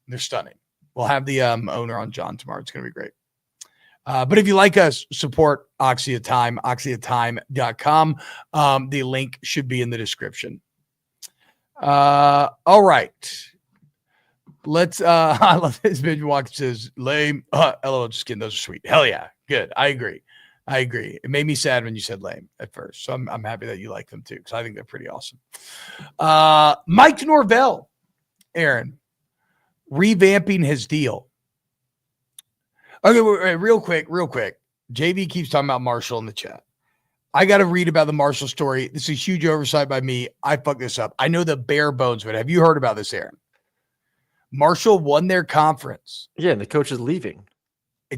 They're stunning. We'll have the owner on John tomorrow. It's going to be great. But if you like us, support Axia Time, AxiaTime.com. The link should be in the description. All right. Let's I love this. Benjamin Watkins says lame. LOL, just kidding. Those are sweet. Hell yeah. Good. I agree. It made me sad when you said lame at first. So I'm happy that you like them too, because I think they're pretty awesome. Mike Norvell, Aaron, revamping his deal. Okay, wait, real quick. JV keeps talking about Marshall in the chat. I got to read about the Marshall story. This is a huge oversight by me. I fucked this up. I know the bare bones of it. Have you heard about this, Aaron? Marshall won their conference. Yeah, and the coach is leaving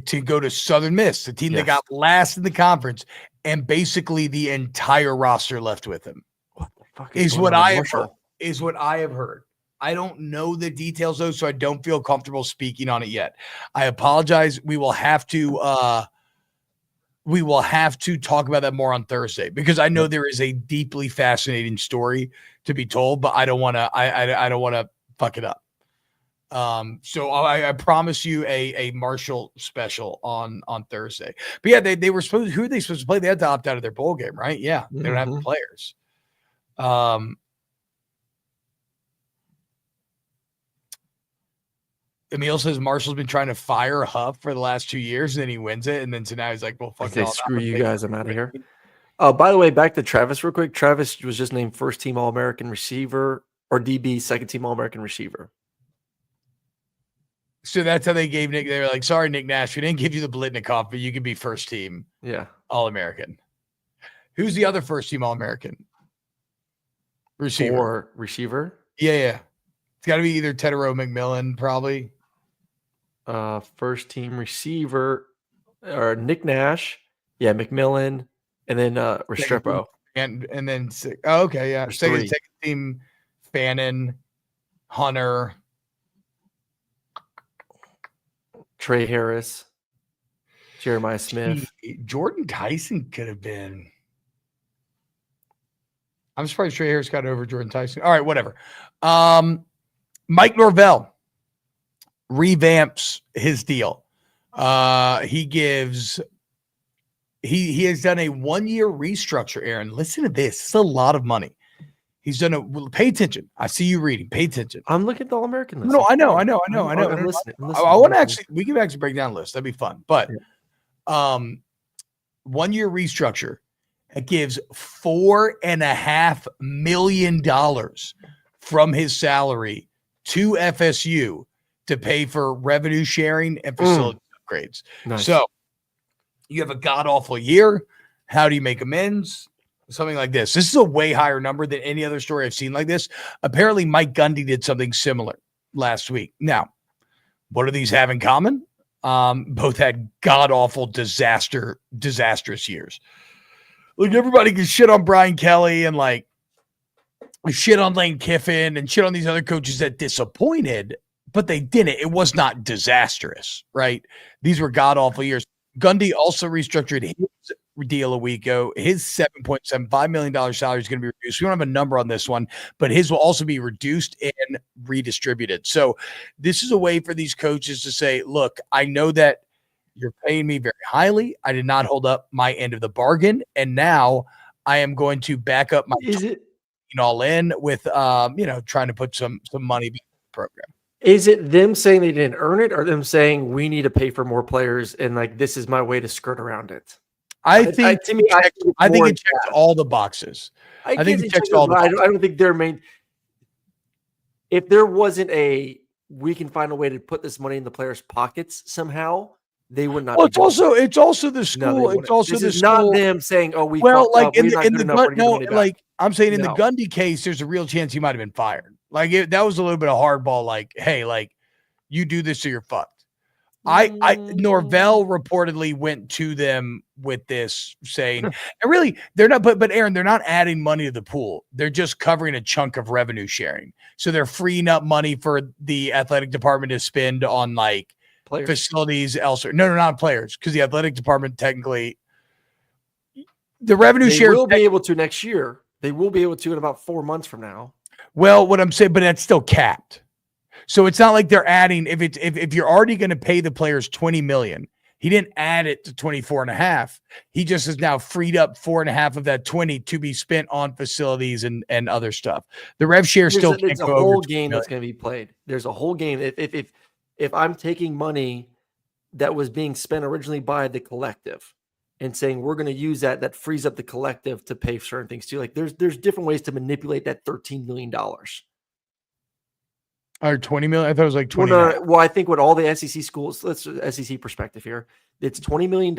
to go to Southern Miss, the team that got last in the conference, and basically the entire roster left with him. What the fuck is what I have heard. I don't know the details though, so I don't feel comfortable speaking on it yet. I apologize. We will have to talk about that more on Thursday, because I know there is a deeply fascinating story to be told, but I don't want to fuck it up. So I promise you a Marshall special on Thursday. But yeah, they were supposed. Who are they supposed to play? They had to opt out of their bowl game, right? Yeah, they don't have the players. Emil says Marshall's been trying to fire Huff for the last 2 years, and then he wins it, and then so now he's like, "Well, fuck Okay, y'all, screw you guys, I'm out of here." By the way, back to Travis real quick. Travis was just named first team All-American receiver or DB, second team All-American receiver. So that's how they gave Nick. They were like, "Sorry, Nick Nash, we didn't give you the Blitnikoff, but you can be first team, All-American." Who's the other first team All-American receiver? Or receiver? Yeah. It's got to be either Tedero McMillan, probably. First team receiver or Nick Nash. Yeah, McMillan, and then Restrepo. And then okay, yeah. Second team Fannin, Hunter, Trey Harris, Jeremiah Smith. Jordan Tyson could have been. I'm surprised Trey Harris got over Jordan Tyson. All right, whatever. Mike Norvell revamps his deal. He has done a 1-year restructure, Aaron. Listen to this. It's a lot of money. He's done pay attention. I see you reading. Pay attention. I'm looking at the All-American list. No, I know. I'm listening. I want to actually, we can actually break down a list. That'd be fun. But 1-year restructure. It gives $4.5 million from his salary to FSU to pay for revenue sharing and facility upgrades. Nice. So you have a god-awful year. How do you make amends? Something like this. This is a way higher number than any other story I've seen like this. Apparently, Mike Gundy did something similar last week. Now, what do these have in common? Both had god-awful, disastrous years. Like, everybody can shit on Brian Kelly and like shit on Lane Kiffin and shit on these other coaches that disappointed, but they didn't. It was not disastrous, right? These were god-awful years. Gundy also restructured his deal a week ago. His $7.75 million salary is going to be reduced. We don't have a number on this one, but his will also be reduced and redistributed. So this is a way for these coaches to say, look, I know that you're paying me very highly. I did not hold up my end of the bargain. And now I am going to back up my all in with, trying to put some money behind the program. Is it them saying they didn't earn it, or them saying we need to pay for more players and like this is my way to skirt around it? I think it checks all the boxes. I think it checks all the boxes. I don't think their main. If there wasn't we can find a way to put this money in the players' pockets somehow, they would not. Well, it's also the school. No, it's also this the is school. Not them saying, "Oh, we." Well, like in I'm saying in the Gundy case, there's a real chance he might have been fired. Like that was a little bit of hardball. Like, hey, like you do this or you're fucked. Norvell reportedly went to them with this saying, and really they're not, but Aaron, they're not adding money to the pool. They're just covering a chunk of revenue sharing. So they're freeing up money for the athletic department to spend on like players. Facilities elsewhere. No, not players, because the athletic department technically the revenue share will be able to next year. They will be able to in about 4 months from now. Well, what I'm saying, but that's still capped. So it's not like they're adding. If you're already going to pay the players $20 million, he didn't add it to 24.5. He just has now freed up 4.5 of that 20 to be spent on facilities and other stuff. The rev share still can't There's a go whole over game that's going to be played. There's a whole game. If I'm taking money that was being spent originally by the collective and saying we're going to use that frees up the collective to pay for certain things too. Like there's different ways to manipulate that $13 million. Or 20 million? I thought it was like 20. Well, I think what all the SEC schools, let's SEC perspective here, it's $20 million.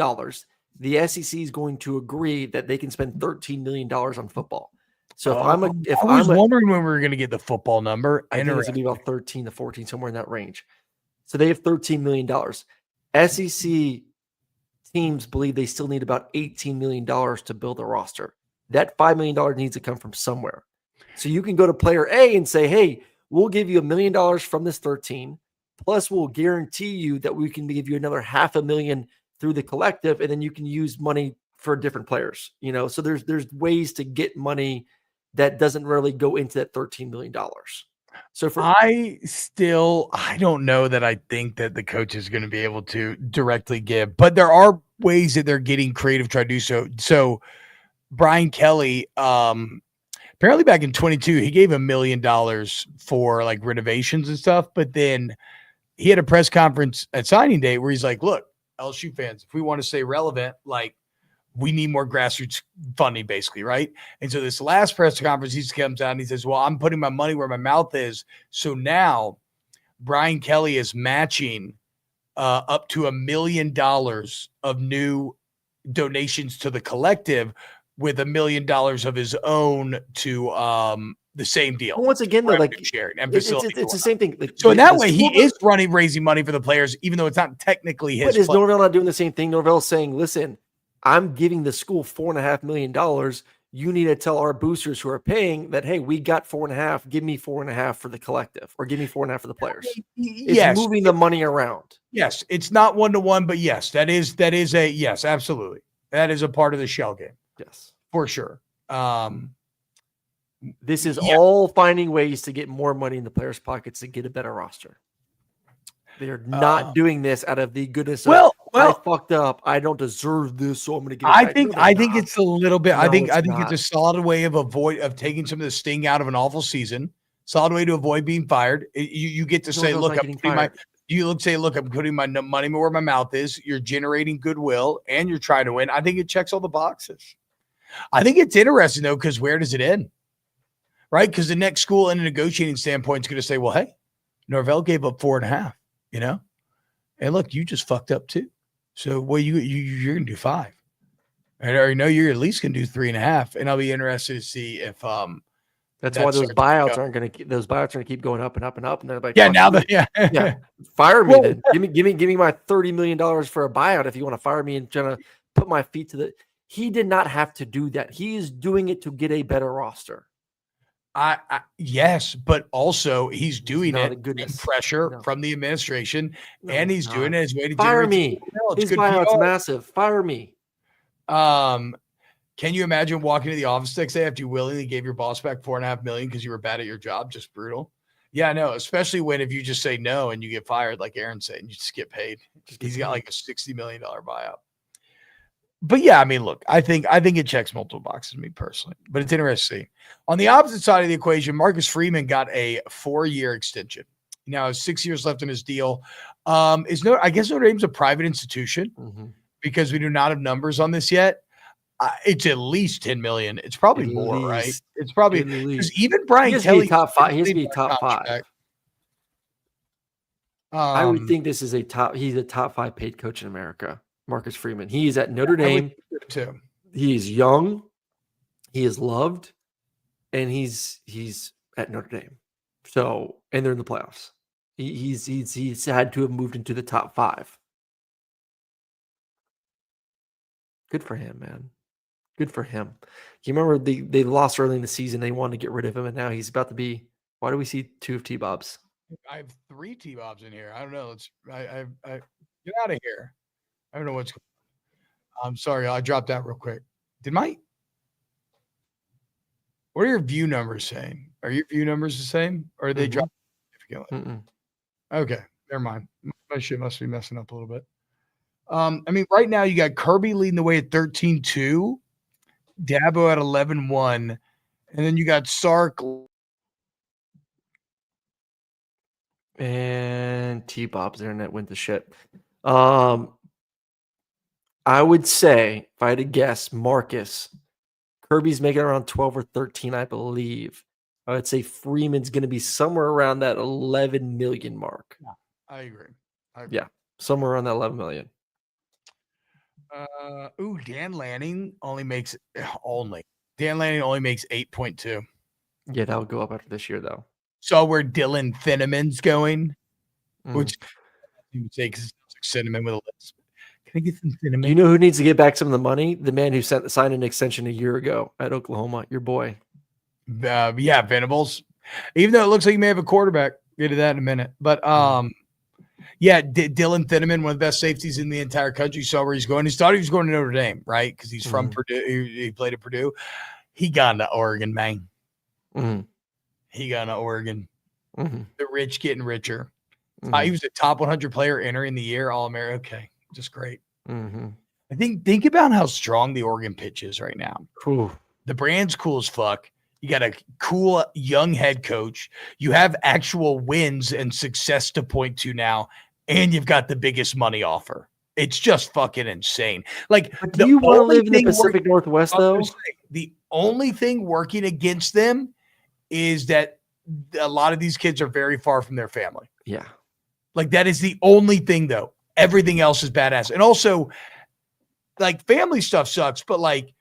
The SEC is going to agree that they can spend $13 million on football. So I was wondering when we were going to get the football number. I think it's going to be about 13 to 14, somewhere in that range. So they have $13 million. SEC teams believe they still need about $18 million to build a roster. That $5 million needs to come from somewhere. So you can go to player A and say, hey, we'll give you $1 million from this 13, plus we'll guarantee you that we can give you another $500,000 through the collective, and then you can use money for different players. So there's ways to get money that doesn't really go into that $13 million. So I don't know that I think that the coach is going to be able to directly give, but there are ways that they're getting creative to try to do so. So Brian Kelly, apparently back in 22, he gave $1 million for like renovations and stuff, but then he had a press conference at signing day where he's like, look, LSU fans, if we want to stay relevant, like we need more grassroots funding, basically, right? And so this last press conference, he comes out and he says, well, I'm putting my money where my mouth is. So now Brian Kelly is matching up to $1 million of new donations to the collective with $1 million of his own to the same deal. Well, once again, though, like sharing and it's the same thing. Like, so in that way, he is raising money for the players, even though it's not technically his. But is Norvell not doing the same thing? Norvell's saying, listen, I'm giving the school $4.5 million. You need to tell our boosters who are paying that, hey, we got 4.5. Give me 4.5 for the collective, or give me 4.5 for the players. It's moving the money around. Yes, it's not 1-to-1, but yes, that is a yes, absolutely. That is a part of the shell game. Yes, for sure. This is all finding ways to get more money in the players' pockets to get a better roster. They're not doing this out of the goodness of, I fucked up. I don't deserve this, so I'm going to get it. I think it's a little bit. I think it's a solid way of taking some of the sting out of an awful season. Solid way to avoid being fired. You get to say, look, I'm putting my money where my mouth is. You're generating goodwill and you're trying to win. I think it checks all the boxes. I think it's interesting though, because where does it end? Right? Because the next school in a negotiating standpoint is going to say, well, hey, Norvell gave up 4.5, and look, you just fucked up too. So you're going to do 5. And I know you're at least going to do 3.5. And I'll be interested to see if that's why those buyouts aren't going to keep going up and up and up. And they're like, fire me then. Give me my $30 million for a buyout if you want to fire me and trying to put my feet to the. He did not have to do that. He is doing it to get a better roster. Yes, but also he's doing it in pressure from the administration, and he's doing it as a way to fire me. His buyout's massive. Fire me. Can you imagine walking to the office next day after you willingly gave your boss back $4.5 million because you were bad at your job? Just brutal. Yeah, no, especially if you just say no and you get fired, like Aaron said, and you just get paid. He's got like a $60 million buyout. But yeah, I mean, look, I think it checks multiple boxes, me personally, but it's interesting. On the opposite side of the equation, Marcus Freeman got a 4-year extension. Now has 6 years left in his deal. I guess Notre Dame's a private institution because we do not have numbers on this yet. It's at least 10 million. It's probably more, right? It's probably because even Brian Kelly top 5. He has to be top 5. I would think this is he's a top 5 paid coach in America. Marcus Freeman. He is at Notre Dame. He is young. He is loved, and he's at Notre Dame. So, and they're in the playoffs. He's had to have moved into the top 5. Good for him, man. Good for him. You remember they lost early in the season. They wanted to get rid of him, and now he's about to be. Why do we see 2 of TBobs? I have 3 TBobs in here. I don't know. I get out of here. I don't know what's going on. I'm sorry. I dropped out real quick. What are your view numbers saying? Are your view numbers the same? Or are they dropping significantly? Okay. Never mind. My shit must be messing up a little bit. I mean, right now you got Kirby leading the way at 13-2, Dabo at 11-1, and then you got Sark. And TBob's internet went to shit. I would say, if I had to guess, Marcus, Kirby's making around 12 or 13, I believe. I would say Freeman's going to be somewhere around that 11 million mark. Yeah, I agree. Yeah, somewhere around that 11 million. Dan Lanning only makes 8.2. Yeah, that would go up after this year, though. So where Dylan Finneman's going, which you would say because it sounds like cinnamon with a list. Can I get some cinnamon? You know who needs to get back some of the money? The man who signed an extension a year ago at Oklahoma, your boy. Venables. Even though it looks like you may have a quarterback. Get to that in a minute. But Dylan Finneman, one of the best safeties in the entire country, saw where he's going. He thought he was going to Notre Dame, right? Because he's from Purdue. He played at Purdue. He got into Oregon, man. He got into Oregon. The rich getting richer. Mm-hmm. He was a top 100 player entering the year, All-American. Okay, just great. Mm-hmm. I think about how strong the Oregon pitch is right now. Cool. The brand's cool as fuck. You got a cool young head coach. You have actual wins and success to point to now, and you've got the biggest money offer. It's just fucking insane. Like, but do you want to live in the Pacific Northwest, though? The only thing working against them is that a lot of these kids are very far from their family. Yeah. Like, that is the only thing, though. Everything else is badass. And also, like, family stuff sucks, but, like,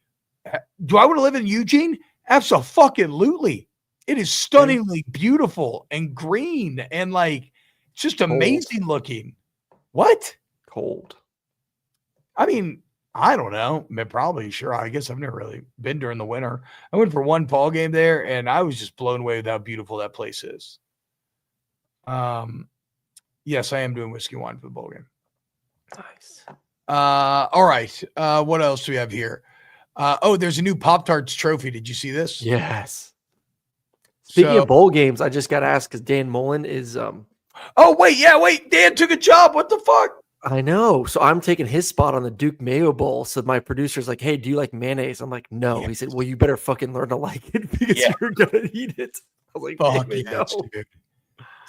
do I want to live in Eugene? Absolutely. It is stunningly beautiful and green and, like, just amazing looking. What? Cold. I mean, I don't know. Probably, sure. I guess I've never really been during the winter. I went for one ball game there, and I was just blown away with how beautiful that place is. Yes, I am doing whiskey wine for the bowl game. Nice. All right. What else do we have here? There's a new Pop-Tarts trophy. Did you see this? Yes. Speaking of bowl games, I just got to ask because Dan Mullen is. Wait. Dan took a job. What the fuck? I know. So I'm taking his spot on the Duke Mayo Bowl. So my producer's like, "Hey, do you like mayonnaise?" I'm like, "No." Yeah. He said, "Well, you better fucking learn to like it because you're gonna eat it." I was like, "Fuck yes, dude."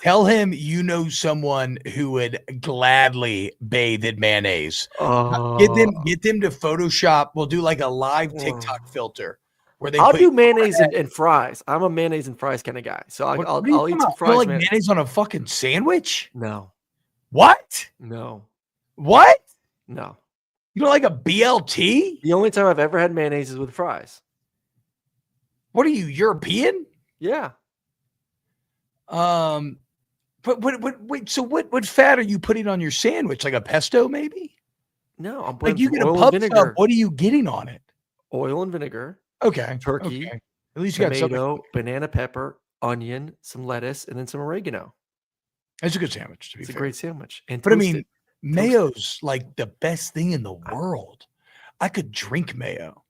Tell him you know someone who would gladly bathe in mayonnaise. Get them to Photoshop. We'll do like a live TikTok filter where they. I'll do mayonnaise and fries. I'm a mayonnaise and fries kind of guy. So I'll eat some fries. You like mayonnaise on a fucking sandwich? No. What? No. What? No. You don't like a BLT? The only time I've ever had mayonnaise is with fries. What are you, European? Yeah. But wait. So what fat are you putting on your sandwich? Like a pesto, maybe? No, I'm like you get a pub sub. What are you getting on it? Oil and vinegar. Okay. Turkey. Okay. At least you got tomato, banana pepper, onion, some lettuce, and then some oregano. It's a good sandwich. To be fair, it's a great sandwich. But I mean, mayo's like the best thing in the world. I could drink mayo.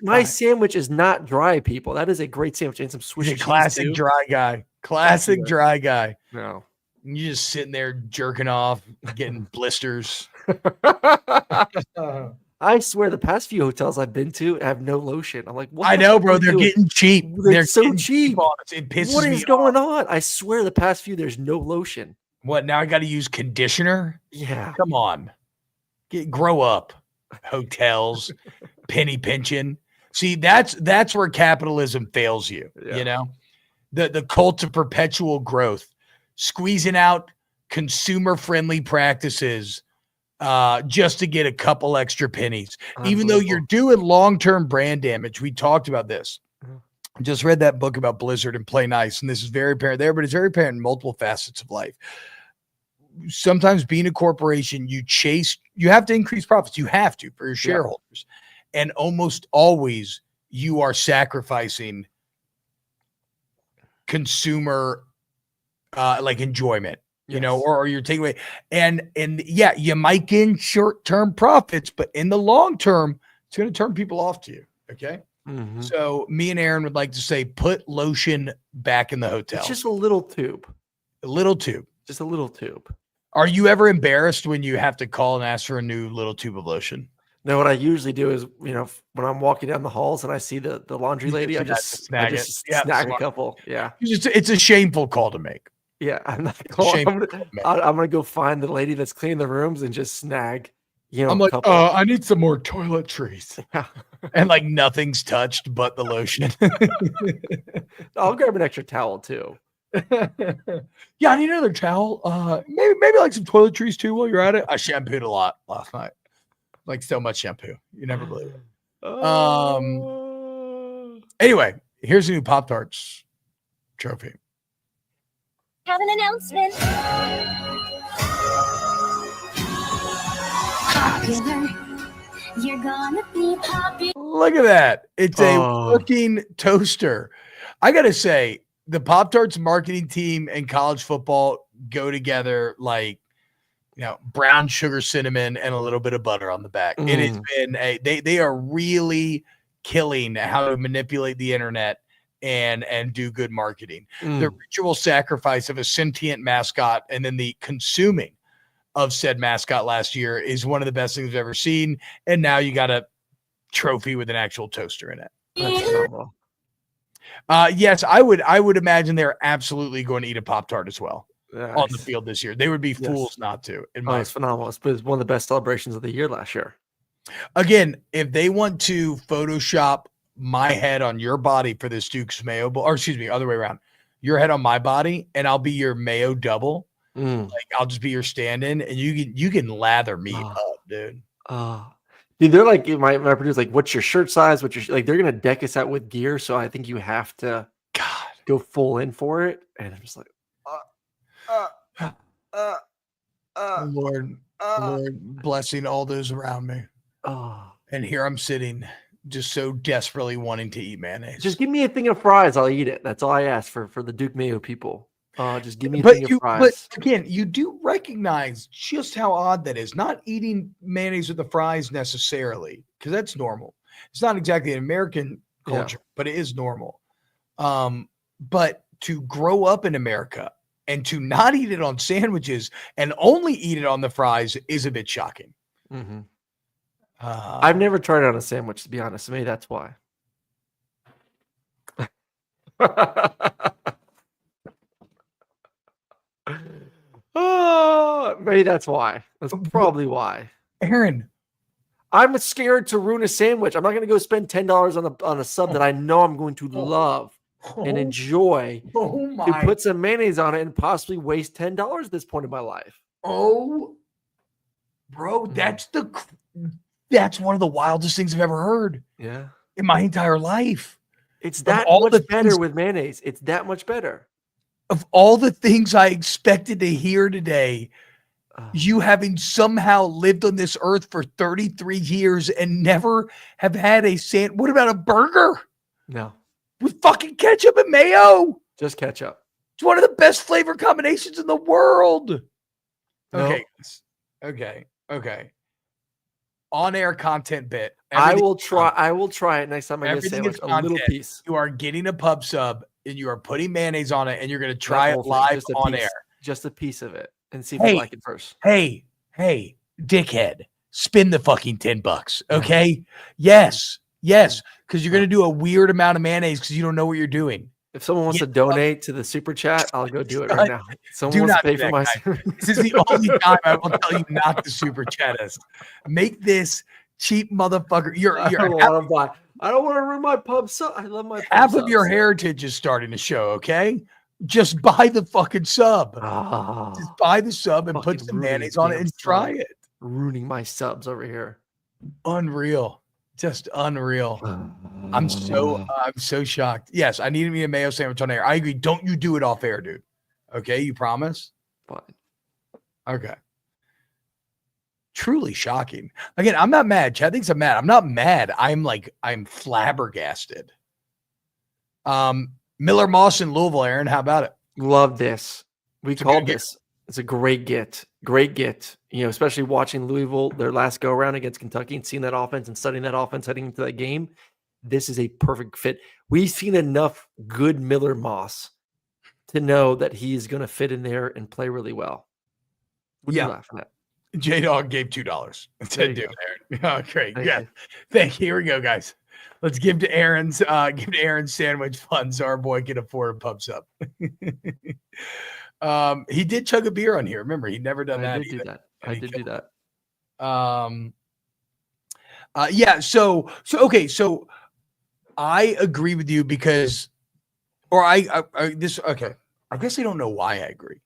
My sandwich is not dry, people. That is a great sandwich. And some Swiss cheese. Classic dry guy. Classic dry guy. No. You're just sitting there jerking off, getting blisters. I swear the past few hotels I've been to have no lotion. I'm like, what? I know, bro. They're getting cheap. They're so cheap. It pisses me off. What is going on? I swear the past few there's no lotion. What, now I got to use conditioner? Yeah. Come on. Grow up. Hotels, penny pinching. See, that's where capitalism fails you. You know, the cult of perpetual growth, squeezing out consumer-friendly practices just to get a couple extra pennies, even though you're doing long-term brand damage. We talked about this. I just read that book about Blizzard and Play Nice, and this is very apparent there, but it's very apparent in multiple facets of life. Sometimes being a corporation, you have to increase profits. You have to for your shareholders. And almost always you are sacrificing consumer like enjoyment, you know, or you're taking away. And yeah, you might gain short-term profits, but in the long term, it's going to turn people off to you. Okay. Mm-hmm. So me and Aaron would like to say, put lotion back in the hotel. It's just a little tube. A little tube. Just a little tube. Are you ever embarrassed when you have to call and ask for a new little tube of lotion? No, what I usually do is, you know, when I'm walking down the halls and I see the laundry lady, I just snag a couple. Yeah. It's a shameful call to make. Yeah. I'm not I'm gonna go find the lady that's cleaning the rooms and just snag, you know, I'm like, I need some more toiletries. And like nothing's touched but the lotion. I'll grab an extra towel too. Yeah, I need another towel. Maybe like some toiletries too while you're at it. I shampooed a lot last night. Like so much shampoo. You never believe it. Anyway, here's a new Pop-Tarts trophy. Have an announcement. Popular. You're gonna be popular. Look at that. It's a working toaster. I gotta say, the Pop-Tarts marketing team and college football go together like, you know, brown sugar, cinnamon, and a little bit of butter on the back. It has been they are really killing how to manipulate the internet and do good marketing. Mm. The ritual sacrifice of a sentient mascot and then the consuming of said mascot last year is one of the best things I've ever seen. And now you got a trophy with an actual toaster in it. That's phenomenal. Yes, I would imagine they're absolutely going to eat a Pop-Tart as well Nice. on the field this year. They would be fools not to. It's phenomenal. It's one of the best celebrations of the year last year. Again, if they want to Photoshop my head on your body for this Duke's Mayo Bowl, or excuse me, other way around, your head on my body, and I'll be your Mayo double. Like I'll just be your stand-in, and you can lather me up, dude. Dude, they're like my producer, like, what's your shirt size? Like they're gonna deck us out with gear, so I think you have to go full in for it. And I'm just like, Lord blessing all those around me. And here I'm sitting, just so desperately wanting to eat mayonnaise. Just give me a thing of fries, I'll eat it. That's all I ask for the Duke Mayo people. Just give me a thing of fries. But again, you do recognize just how odd that is. Not eating mayonnaise with the fries necessarily, because that's normal. It's not exactly an American culture, but it is normal. But to grow up in America and to not eat it on sandwiches and only eat it on the fries is a bit shocking. Mm-hmm. I've never tried it on a sandwich, to be honest. Maybe that's why. Maybe that's why. That's probably why. Aaron, I'm scared to ruin a sandwich. I'm not going to go spend $10 on a sub that I know I'm going to love and enjoy. To put some mayonnaise on it and possibly waste $10 at this point in my life. Oh, bro, that's one of the wildest things I've ever heard. Yeah, in my entire life. It's that much better with mayonnaise. It's that much better. Of all the things I expected to hear today, you having somehow lived on this earth for 33 years and never have had a sandwich. What about a burger? No. With fucking ketchup and mayo. Just ketchup. It's one of the best flavor combinations in the world. No. Okay. On-air content bit. I will try it next time I get a sandwich. A little piece. You are getting a pub sub and you are putting mayonnaise on it and you're going to try it live on air. Just a piece of it and see if you like it first. Hey, dickhead, spend the fucking $10. Okay. Yes. Because you're going to do a weird amount of mayonnaise because you don't know what you're doing. If someone wants to donate to the super chat, I'll go do it right now. Someone wants to pay for my service. This is the only time I will tell you not to super chat us. Make this cheap motherfucker. I don't want to ruin my pub sub. I love my pub half subs. of your heritage is starting to show, okay? Just buy the fucking sub. Just buy the sub and put some mayonnaise on it and try it. Ruining my subs over here. Unreal. Just unreal. I'm so shocked. Yes, I needed me a mayo sandwich on air. I agree. Don't you do it off air, dude. Okay, you promise? Fine. Okay. Truly shocking. Again, I'm not mad. Chad thinks I'm mad. I'm not mad. I'm flabbergasted. Miller Moss in Louisville, Aaron. How about it? Love this. We called this. It's a great get. Great get. Especially watching Louisville, their last go around against Kentucky and seeing that offense and studying that offense heading into that game. This is a perfect fit. We've seen enough good Miller Moss to know that he's going to fit in there and play really well. What are you laughing at? J-Dog gave $2. Said, "Do it, Aaron." Oh, great. Thank you. Here we go, guys. Let's give to Aaron's sandwich fund so our boy can afford a pub sub. He did chug a beer on here. Remember, he'd never done that. I did do that. So I agree with you because, I guess I don't know why I agree.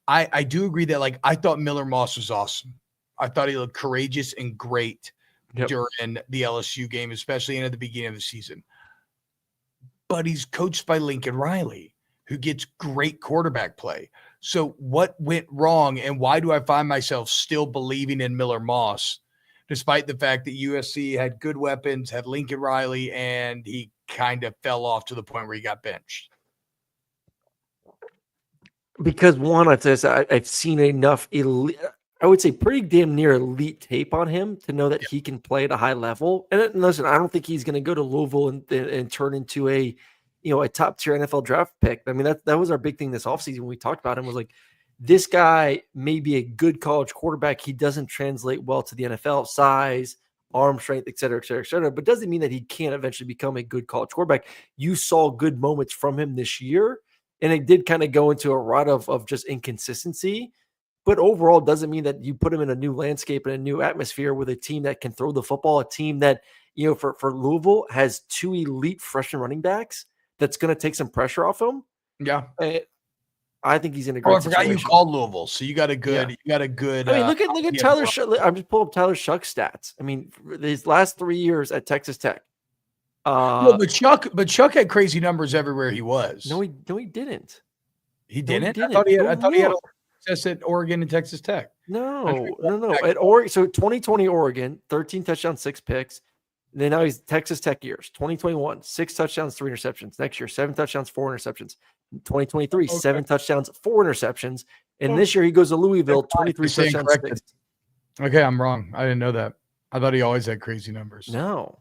I do agree that I thought Miller Moss was awesome. I thought he looked courageous and great during the LSU game, especially at the beginning of the season. But he's coached by Lincoln Riley, who gets great quarterback play. So what went wrong, and why do I find myself still believing in Miller Moss, despite the fact that USC had good weapons, had Lincoln Riley, and he kind of fell off to the point where he got benched? Because one, I've seen enough elite, I would say pretty damn near elite tape on him to know that he can play at a high level. And listen, I don't think he's going to go to Louisville and turn into a a top tier NFL draft pick. I mean, that was our big thing this offseason when we talked about him, was like, this guy may be a good college quarterback. He doesn't translate well to the NFL, size, arm strength, et cetera, et cetera, et cetera. But doesn't mean that he can't eventually become a good college quarterback. You saw good moments from him this year, and it did kind of go into a rut of just inconsistency. But overall, doesn't mean that you put him in a new landscape and a new atmosphere with a team that can throw the football, a team that, for Louisville has 2 elite freshman running backs that's going to take some pressure off him. Yeah. I think he's in a great situation. I forgot you called Louisville, so you got a good. I mean, look at Tyler. I'm just pulling up Tyler Shuck's stats. I mean, his last 3 years at Texas Tech. But Chuck had crazy numbers everywhere he was. No, he didn't. He didn't. I thought he had a success at Oregon and Texas Tech. No. At Oregon, so 2020 Oregon, 13 touchdowns, 6 picks. And then now he's Texas Tech years. 2021, 6 touchdowns, 3 interceptions. Next year, 7 touchdowns, 4 interceptions. 2023, 7 touchdowns, 4 interceptions. And this year he goes to Louisville, 23 touchdowns, 6. Okay, I'm wrong. I didn't know that. I thought he always had crazy numbers. No.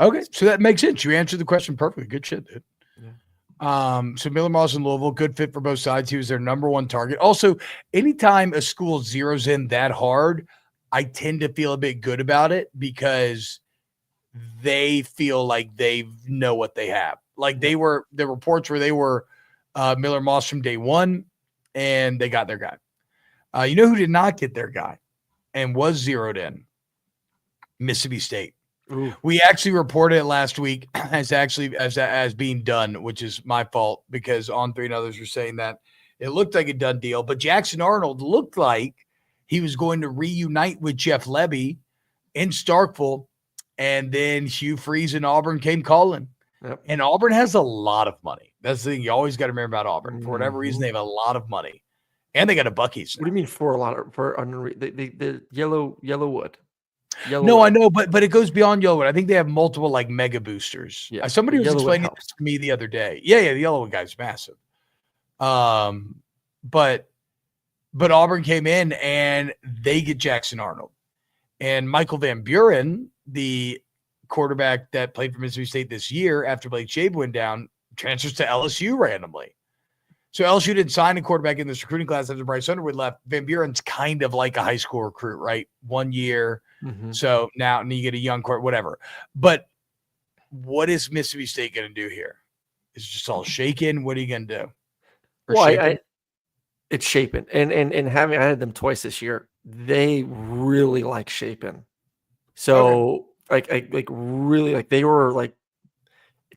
Okay, so that makes sense. You answered the question perfectly. Good shit, dude. Yeah. So Miller Moss in Louisville, good fit for both sides. He was their number 1 target. Also, anytime a school zeroes in that hard, I tend to feel a bit good about it because they feel like they know what they have. Like the reports where they were Miller Moss from day 1, and they got their guy. You know who did not get their guy and was zeroed in? Mississippi State. Ooh. We actually reported it last week as being done, which is my fault because On 3 and others were saying that it looked like a done deal. But Jackson Arnold looked like he was going to reunite with Jeff Lebby in Starkville, and then Hugh Freeze and Auburn came calling. Yep. And Auburn has a lot of money. That's the thing you always got to remember about Auburn. For whatever reason, they have a lot of money, and they got a Buc-ee's. What do you mean the Yellowwood? No, I know, but it goes beyond Yellowwood. I think they have multiple like mega boosters. Yeah, somebody was Yellowwood explaining helps. this to me the other day. Yeah, the Yellowwood guy's massive. But Auburn came in and they get Jackson Arnold and Michael Van Buren, the quarterback that played for Mississippi State this year after Blake Shabe went down, transfers to LSU randomly. So LSU didn't sign a quarterback in this recruiting class after Bryce Underwood left. Van Buren's kind of like a high school recruit, right? 1 year. Mm-hmm. So now you get a young court, whatever. But what is Mississippi State going to do here? Is it just all shaken? What are you going to do? Well, it's Shapen. And I had them twice this year. They really like Shapen. So really they were like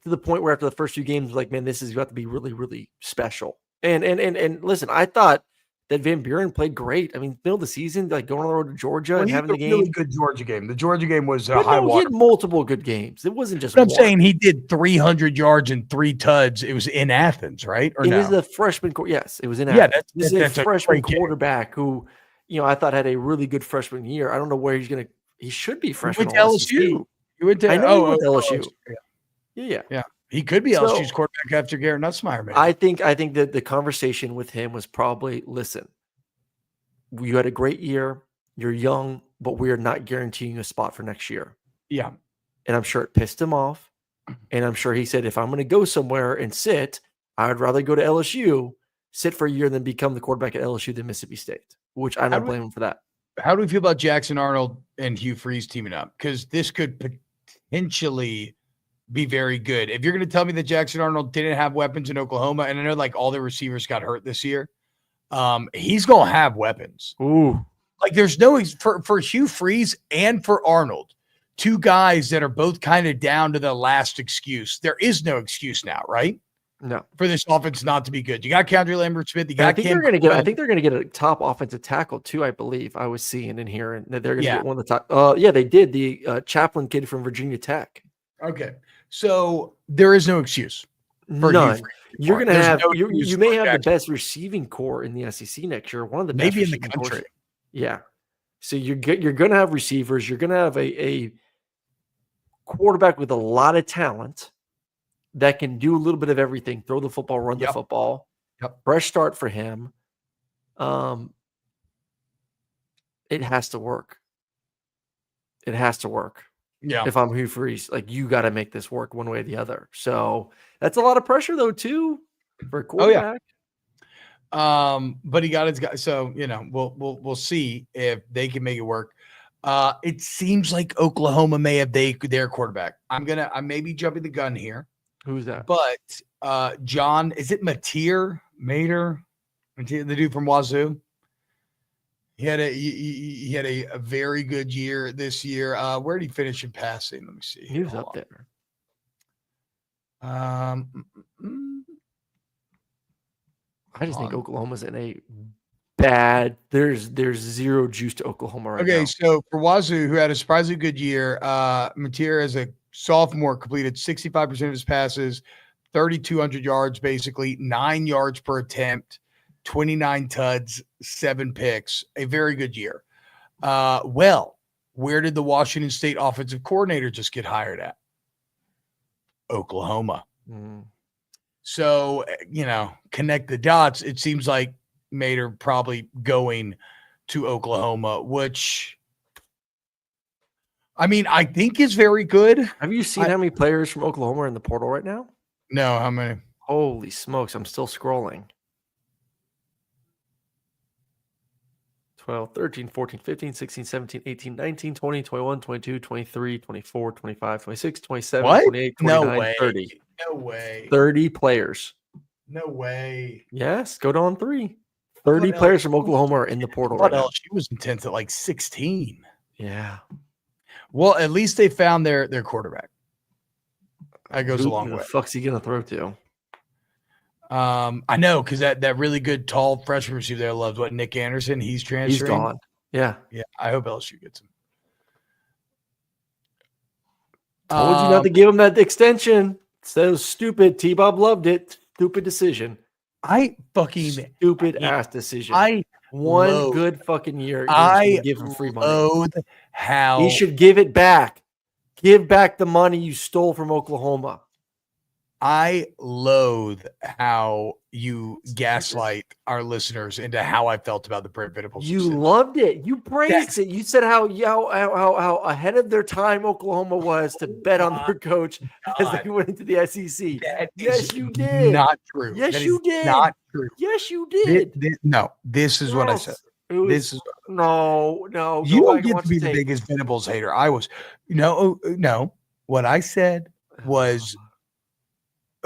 to the point where after the first few games, like, man, this is about to be really, really special. And listen, I thought that Van Buren played great. I mean, middle of the season, like going on the road to Georgia and having the game. Really good Georgia game. The Georgia game was a high water. He had multiple good games. It wasn't just. But I'm saying he did 300 yards and 3 tuds. It was in Athens, right? Or it no? was the freshman. Yes, it was in Athens. Yeah, this is a freshman quarterback who, I thought had a really good freshman year. I don't know where he's going to. He should be freshman. He went to LSU. He went to LSU. Yeah. He could be LSU's quarterback after Garrett Nussmeier. Maybe. I think that the conversation with him was probably, listen, you had a great year. You're young, but we are not guaranteeing a spot for next year. Yeah. And I'm sure it pissed him off. And I'm sure he said, if I'm going to go somewhere and sit, I would rather go to LSU, sit for a year, than become the quarterback at LSU than Mississippi State, which I don't blame him for that. How do we feel about Jackson Arnold and Hugh Freeze teaming up? Because this could potentially be very good. If you're going to tell me that Jackson Arnold didn't have weapons in Oklahoma, and I know like all the receivers got hurt this year, he's going to have weapons. Ooh. Like there's no for Hugh Freeze and for Arnold, 2 guys that are both kind of down to the last excuse. There is no excuse now, right? No. For this offense not to be good. You got Keandre Lambert-Smith. I think they're going to get a top offensive tackle too, I believe. I was seeing and hearing that they're going to get one of the top. Yeah, they did. The Chaplin kid from Virginia Tech. Okay. So there is no excuse. None. You're going to have you may have the best receiving core in the SEC next year. One of the best maybe in the country. Cores. Yeah. So you're going to have receivers. You're going to have a quarterback with a lot of talent that can do a little bit of everything. Throw the football, run the football. Yep. Fresh start for him. It has to work. It has to work. Yeah. If I'm Hugh Freeze, like you got to make this work one way or the other. So that's a lot of pressure though too for a quarterback. But he got his guy. So we'll see if they can make it work. It seems like Oklahoma may have their quarterback. I may be jumping the gun here. Who's that? But John, is it Mater, the dude from Wazoo? He had a very good year this year. Where did he finish in passing? Let me see. He was up there. I just think Oklahoma's in a bad. There's zero juice to Oklahoma right now. Okay, so for Wazoo, who had a surprisingly good year, Mateer as a sophomore completed 65% of his passes, 3,200 yards, basically 9 yards per attempt, 29 tuds, 7 picks. A very good year. Well, where did the Washington State offensive coordinator just get hired at? Oklahoma. So, connect the dots. It seems like Mater probably going to Oklahoma, which, I think is very good. Have you seen how many players from Oklahoma are in the portal right now? No, how many? Holy smokes, I'm still scrolling. 12, 13, 14, 15, 16, 17, 18, 19, 20, 21, 22, 23, 24, 25, 26, 27, What? 28, 29, No way. 30. No way. 30 players. No way. Yes, go down 3. 30 players from Oklahoma are in the portal right now. She was intense at like 16. Yeah. Well, at least they found their quarterback. That goes a long Who way. the fuck's he gonna throw to? I know, because that really good tall freshman receiver there loved Nick Anderson. He's transferring. He's gone. Yeah. Yeah. I hope LSU gets him. Told you not to give him that extension. So stupid. TBob loved it. Stupid decision. Stupid ass decision. One good fucking year. Give him free money. How he should give it back. Give back the money you stole from Oklahoma. I loathe how you gaslight our listeners into how I felt about the Brent Venables. You loved it. You praised it. You said how ahead of their time Oklahoma was to bet on their coach as they went into the SEC. Yes, you did. Not true. Yes, you did. Not true. Yes, you did. This is what I said. No. You don't get to be the biggest Venables hater. I was. No. What I said was.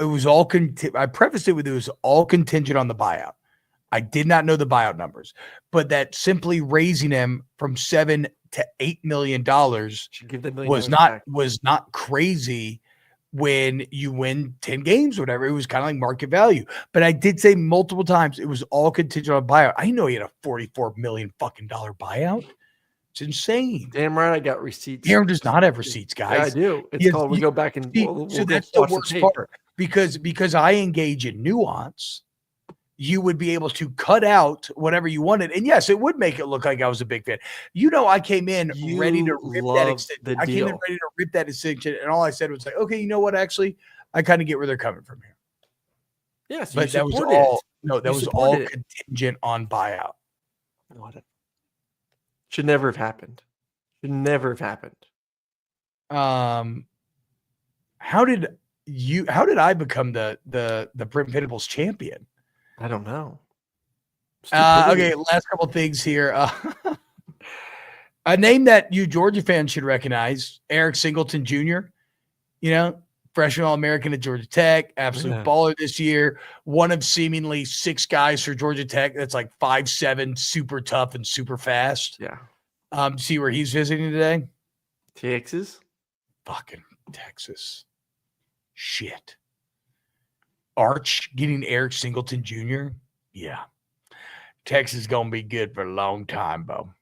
It was all I prefaced it with it was all contingent on the buyout. I did not know the buyout numbers, but that simply raising him from $7 to $8 million was not crazy when you win 10 games or whatever. It was kind of like market value. But I did say multiple times it was all contingent on buyout. I know he had a $44 million fucking buyout. It's insane. Damn right, I got receipts. Aaron does not have receipts, guys. Yeah, I do. It's called. We go back and so that's the worst part. Because I engage in nuance, you would be able to cut out whatever you wanted. And yes, it would make it look like I was a big fan. I came in ready to rip that extension. I came in ready to rip that extension. And all I said was like, okay, you know what? Actually, I kind of get where they're coming from here. Yes, but that was all. No, that was all contingent on buyout. Should never have happened. How did I become the Brent Venables champion? I don't know. Okay, last couple things here. A name that you Georgia fans should recognize, Eric Singleton Jr., freshman All-American at Georgia Tech, absolute baller this year. One of seemingly 6 guys for Georgia Tech that's like 5'7", super tough and super fast. Yeah. See where he's visiting today? Texas? Fucking Texas. Shit. Arch getting Eric Singleton Jr.? Yeah. Texas is going to be good for a long time, Bo.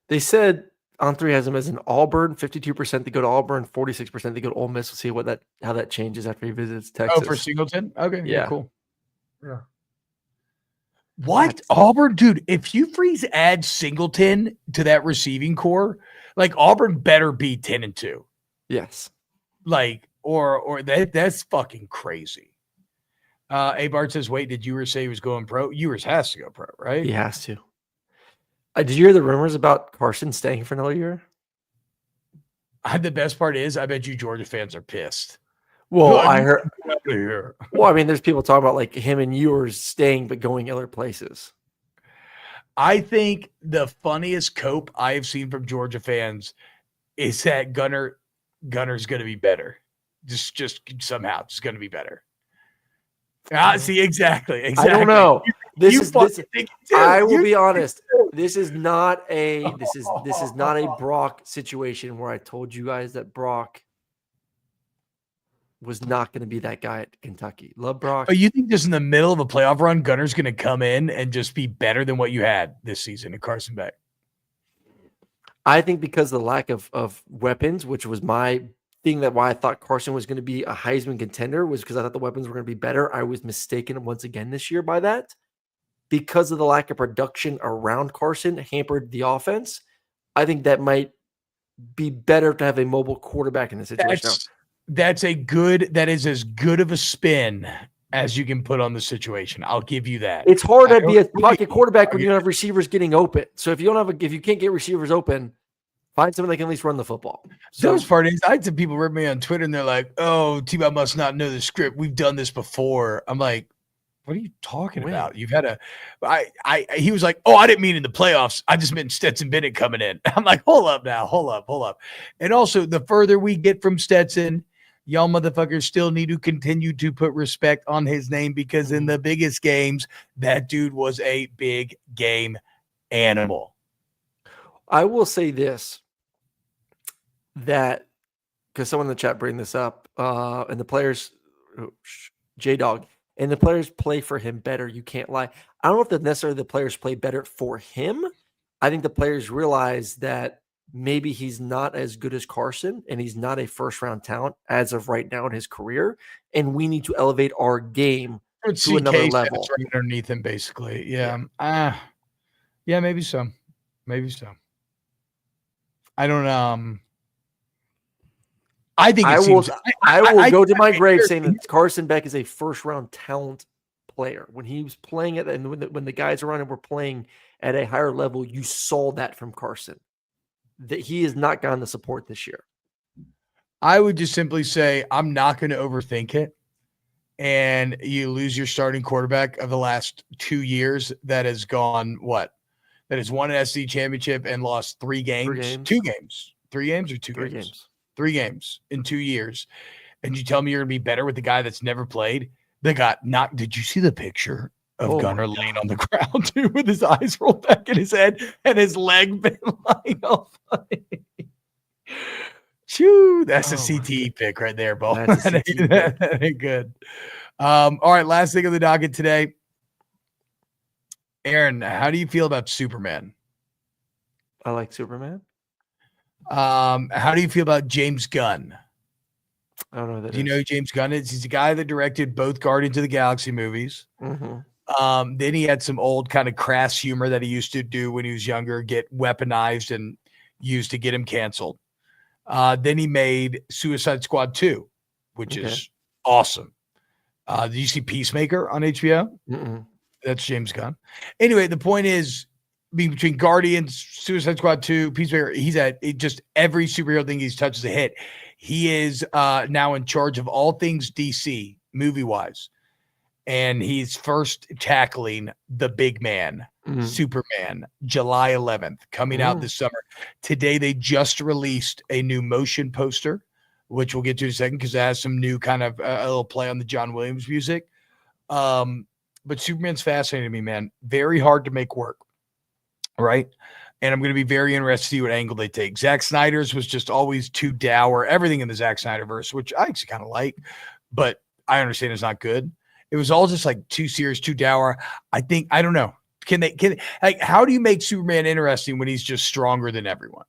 They said On Three has him as an Auburn, 52% they go to Auburn, 46% they go to Ole Miss. We'll see how that changes after he visits Texas. Oh, for Singleton? Okay, yeah, cool. Yeah. What? Auburn? Dude, if Hugh Freeze adds Singleton to that receiving core, like Auburn better be 10-2. Yes. Like, or that's fucking crazy. Bart says, wait, did Ewers say he was going pro? Ewers has to go pro, right? He has to. Did you hear the rumors about Carson staying for another year? The best part is, I bet you Georgia fans are pissed. Well, Like, I heard. get out of here. Well, I mean, there's people talking about like him and you are staying but going other places. I think the funniest cope I have seen from Georgia fans is that Gunner's going to be better. Just somehow, just going to be better. See, exactly. I don't know. This I will be honest. This is not a Brock situation where I told you guys that Brock was not going to be that guy at Kentucky. Love Brock. But you think just in the middle of a playoff run, Gunner's going to come in and just be better than what you had this season in Carson Beck? I think because of the lack of weapons, which was my thing that why I thought Carson was going to be a Heisman contender, was because I thought the weapons were going to be better. I was mistaken once again this year by that. Because of the lack of production around Carson hampered the offense. I think that might be better to have a mobile quarterback in this situation. That is as good of a spin as you can put on the situation. I'll give you that. It's hard to be a pocket quarterback when you don't have receivers getting open. So if you can't get receivers open, find someone that can at least run the football. So this part is, I had some people rip me on Twitter and they're like, "Oh, TBob must not know the script. We've done this before." I'm like, what are you talking about? You've had he was like, "Oh, I didn't mean in the playoffs. I just meant Stetson Bennett coming in." I'm like, hold up. And also, the further we get from Stetson, y'all motherfuckers still need to continue to put respect on his name, because in the biggest games, that dude was a big game animal. I will say this, that because someone in the chat bring this up, and the players, J-Dog, and the players play for him better. You can't lie. I don't know if necessarily the players play better for him. I think the players realize that maybe he's not as good as Carson, and he's not a first-round talent as of right now in his career, and we need to elevate our game to another level. Right underneath him, basically. Yeah, maybe so. I don't know. I think I will go to my grave saying that Carson Beck is a first-round talent player. When he was playing it, and when the guys around him were playing at a higher level, you saw that from Carson. That he has not gotten the support this year. I would just simply say I'm not going to overthink it. And you lose your starting quarterback of the last 2 years that has gone what? That has won an SC championship and lost 3 games. 2 games. 3 games or 2 games? 3 games. 3 games in 2 years. And you tell me you're going to be better with the guy that's never played? They got knocked. Did you see the picture of Gunner laying on the ground, too, with his eyes rolled back in his head and his leg been lying all funny? Choo, that's a CTE pick right there, Bo. That ain't good. All right, last thing on the docket today. Aaron, how do you feel about Superman? I like Superman. How do you feel about James Gunn? I don't know who that do you know who James Gunn is? He's the guy that directed both Guardians of the Galaxy movies. Mm-hmm. Then he had some old kind of crass humor that he used to do when he was younger, get weaponized and used to get him canceled. Then he made Suicide Squad 2, which is awesome. Did you see Peacemaker on HBO? Mm-mm. That's James Gunn. Anyway, the point is, between Guardians, Suicide Squad 2, Peacemaker, he's at just every superhero thing he's touched is a hit. He is now in charge of all things DC, movie-wise. And he's first tackling the big man, Superman, July 11th, coming out this summer. Today, they just released a new motion poster, which we'll get to in a second because it has some new kind of a little play on the John Williams music. But Superman's fascinating to me, man. Very hard to make work, right? And I'm going to be very interested to see what angle they take. Zack Snyder's was just always too dour. Everything in the Zack Snyderverse, which I actually kind of like, but I understand it's not good. It was all just like too serious, too dour. I don't know. How do you make Superman interesting when he's just stronger than everyone?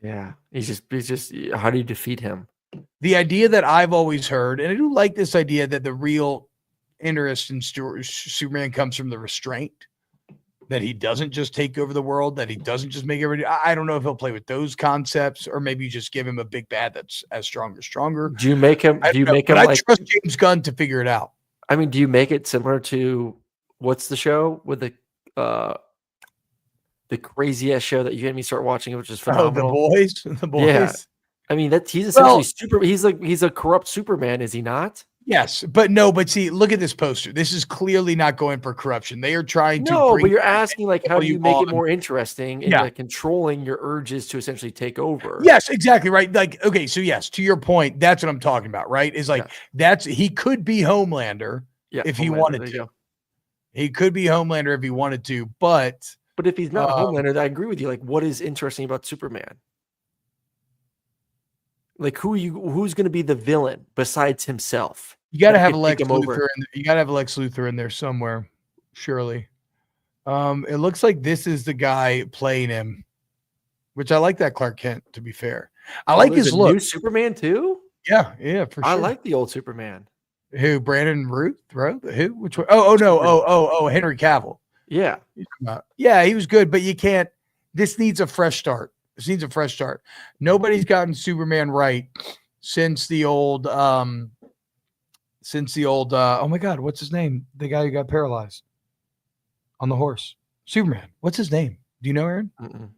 Yeah. He's just, how do you defeat him? The idea that I've always heard, and I do like this idea that the real interest in Superman comes from the restraint, that he doesn't just take over the world, that he doesn't just make everybody. I don't know if he'll play with those concepts, or maybe you just give him a big bad that's as stronger. Do you make him? I trust James Gunn to figure it out. I mean, do you make it similar to what's the show with the crazy ass show that you had me start watching, which is phenomenal? The Boys. Yeah. I mean, he's essentially he's a corrupt Superman, is he not? Yes, but see, look at this poster. This is clearly not going for corruption. They are trying to No, bring but you're asking like, how do you make it on. more interesting and like controlling your urges to essentially take over? Yes, exactly right. Like, okay, so yes, to your point, that's what I'm talking about, right? Is like he could be Homelander if he wanted to. He could be Homelander if he wanted to, but if he's not Homelander, I agree with you. Like, what is interesting about Superman? Like, who's going to be the villain besides himself? You got to have Lex Luthor you got to have Lex Luthor in there somewhere, surely. It looks like this is the guy playing him, which I like that Clark Kent, to be fair. I like his look. New Superman too? Yeah, for sure. I like the old Superman. Who? Brandon Ruth? Who? Which one? Oh, Henry Cavill. Yeah. Yeah, he was good, but you can't. This needs a fresh start. Nobody's gotten Superman right since the old oh my God, what's his name? The guy who got paralyzed on the horse. Superman. What's his name? Do you know, Aaron? Mm-mm.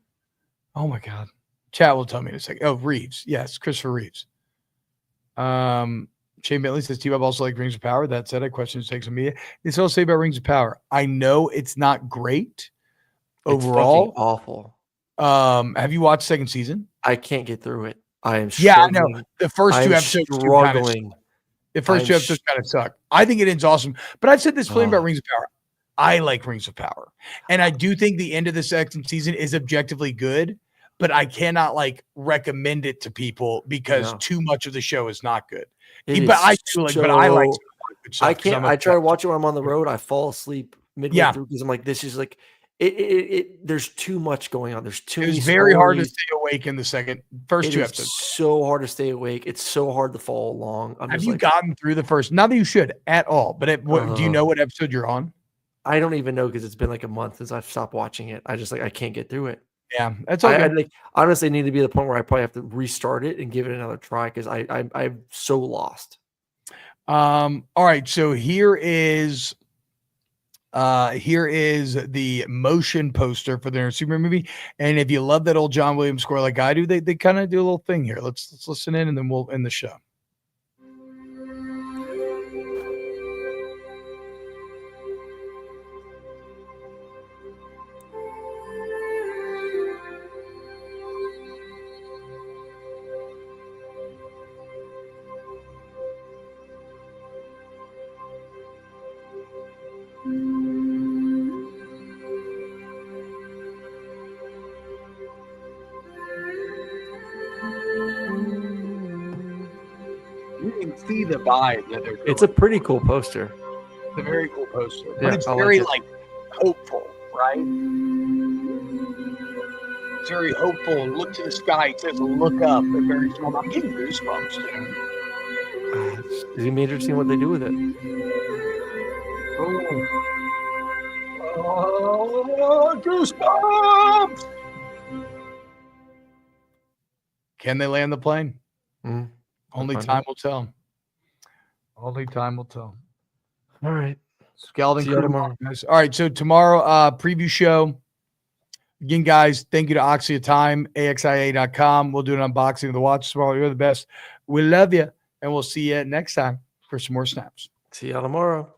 Oh my God. Chat will tell me in a second. Oh, Reeves. Yes, Christopher Reeves. Shane Bentley says TBob also like Rings of Power. That said, I question his takes on media. This all say about Rings of Power. I know it's not great overall. It's awful. Have you watched second season? I can't get through it. I am struggling. I know. The first two episodes struggling. The first two episodes kind of suck. I think it ends awesome. But I've said this plenty about Rings of Power. I like Rings of Power. And I do think the end of the second season is objectively good, but I cannot recommend it to people because too much of the show is not good. But I like I can't. I try to watch it when I'm on the road. I fall asleep midway through because I'm like, this is like there's too much going on. There's too many. It's very hard to stay awake in the first two episodes. It's so hard to stay awake. It's so hard to follow along. Have you gotten through the first? Not that you should at all, but do you know what episode you're on? I don't even know because it's been like a month since I've stopped watching it. I just I can't get through it. Yeah, that's okay. I honestly need to be at the point where I probably have to restart it and give it another try because I'm so lost. All right, so here is the motion poster for the Superman movie, and if you love that old John Williams score like I do, they kind of do a little thing here. Let's listen in, and then we'll end the show. See the vibe that they're doing. It's a pretty cool poster. It's a very cool poster, but yeah, it's very hopeful, right? It's very hopeful. Look to the sky. It says look up. They're very strong. I'm getting goosebumps, dude. It's gonna be interesting what they do with it. Oh, goosebumps! Can they land the plane? Only time will tell. Only time will tell. All right. Skeleton Crew tomorrow. All right. So tomorrow, preview show. Again, guys, thank you to Axia Time, AXIA.com. We'll do an unboxing of the watch tomorrow. You're the best. We love you. And we'll see you next time for some more snaps. See you tomorrow.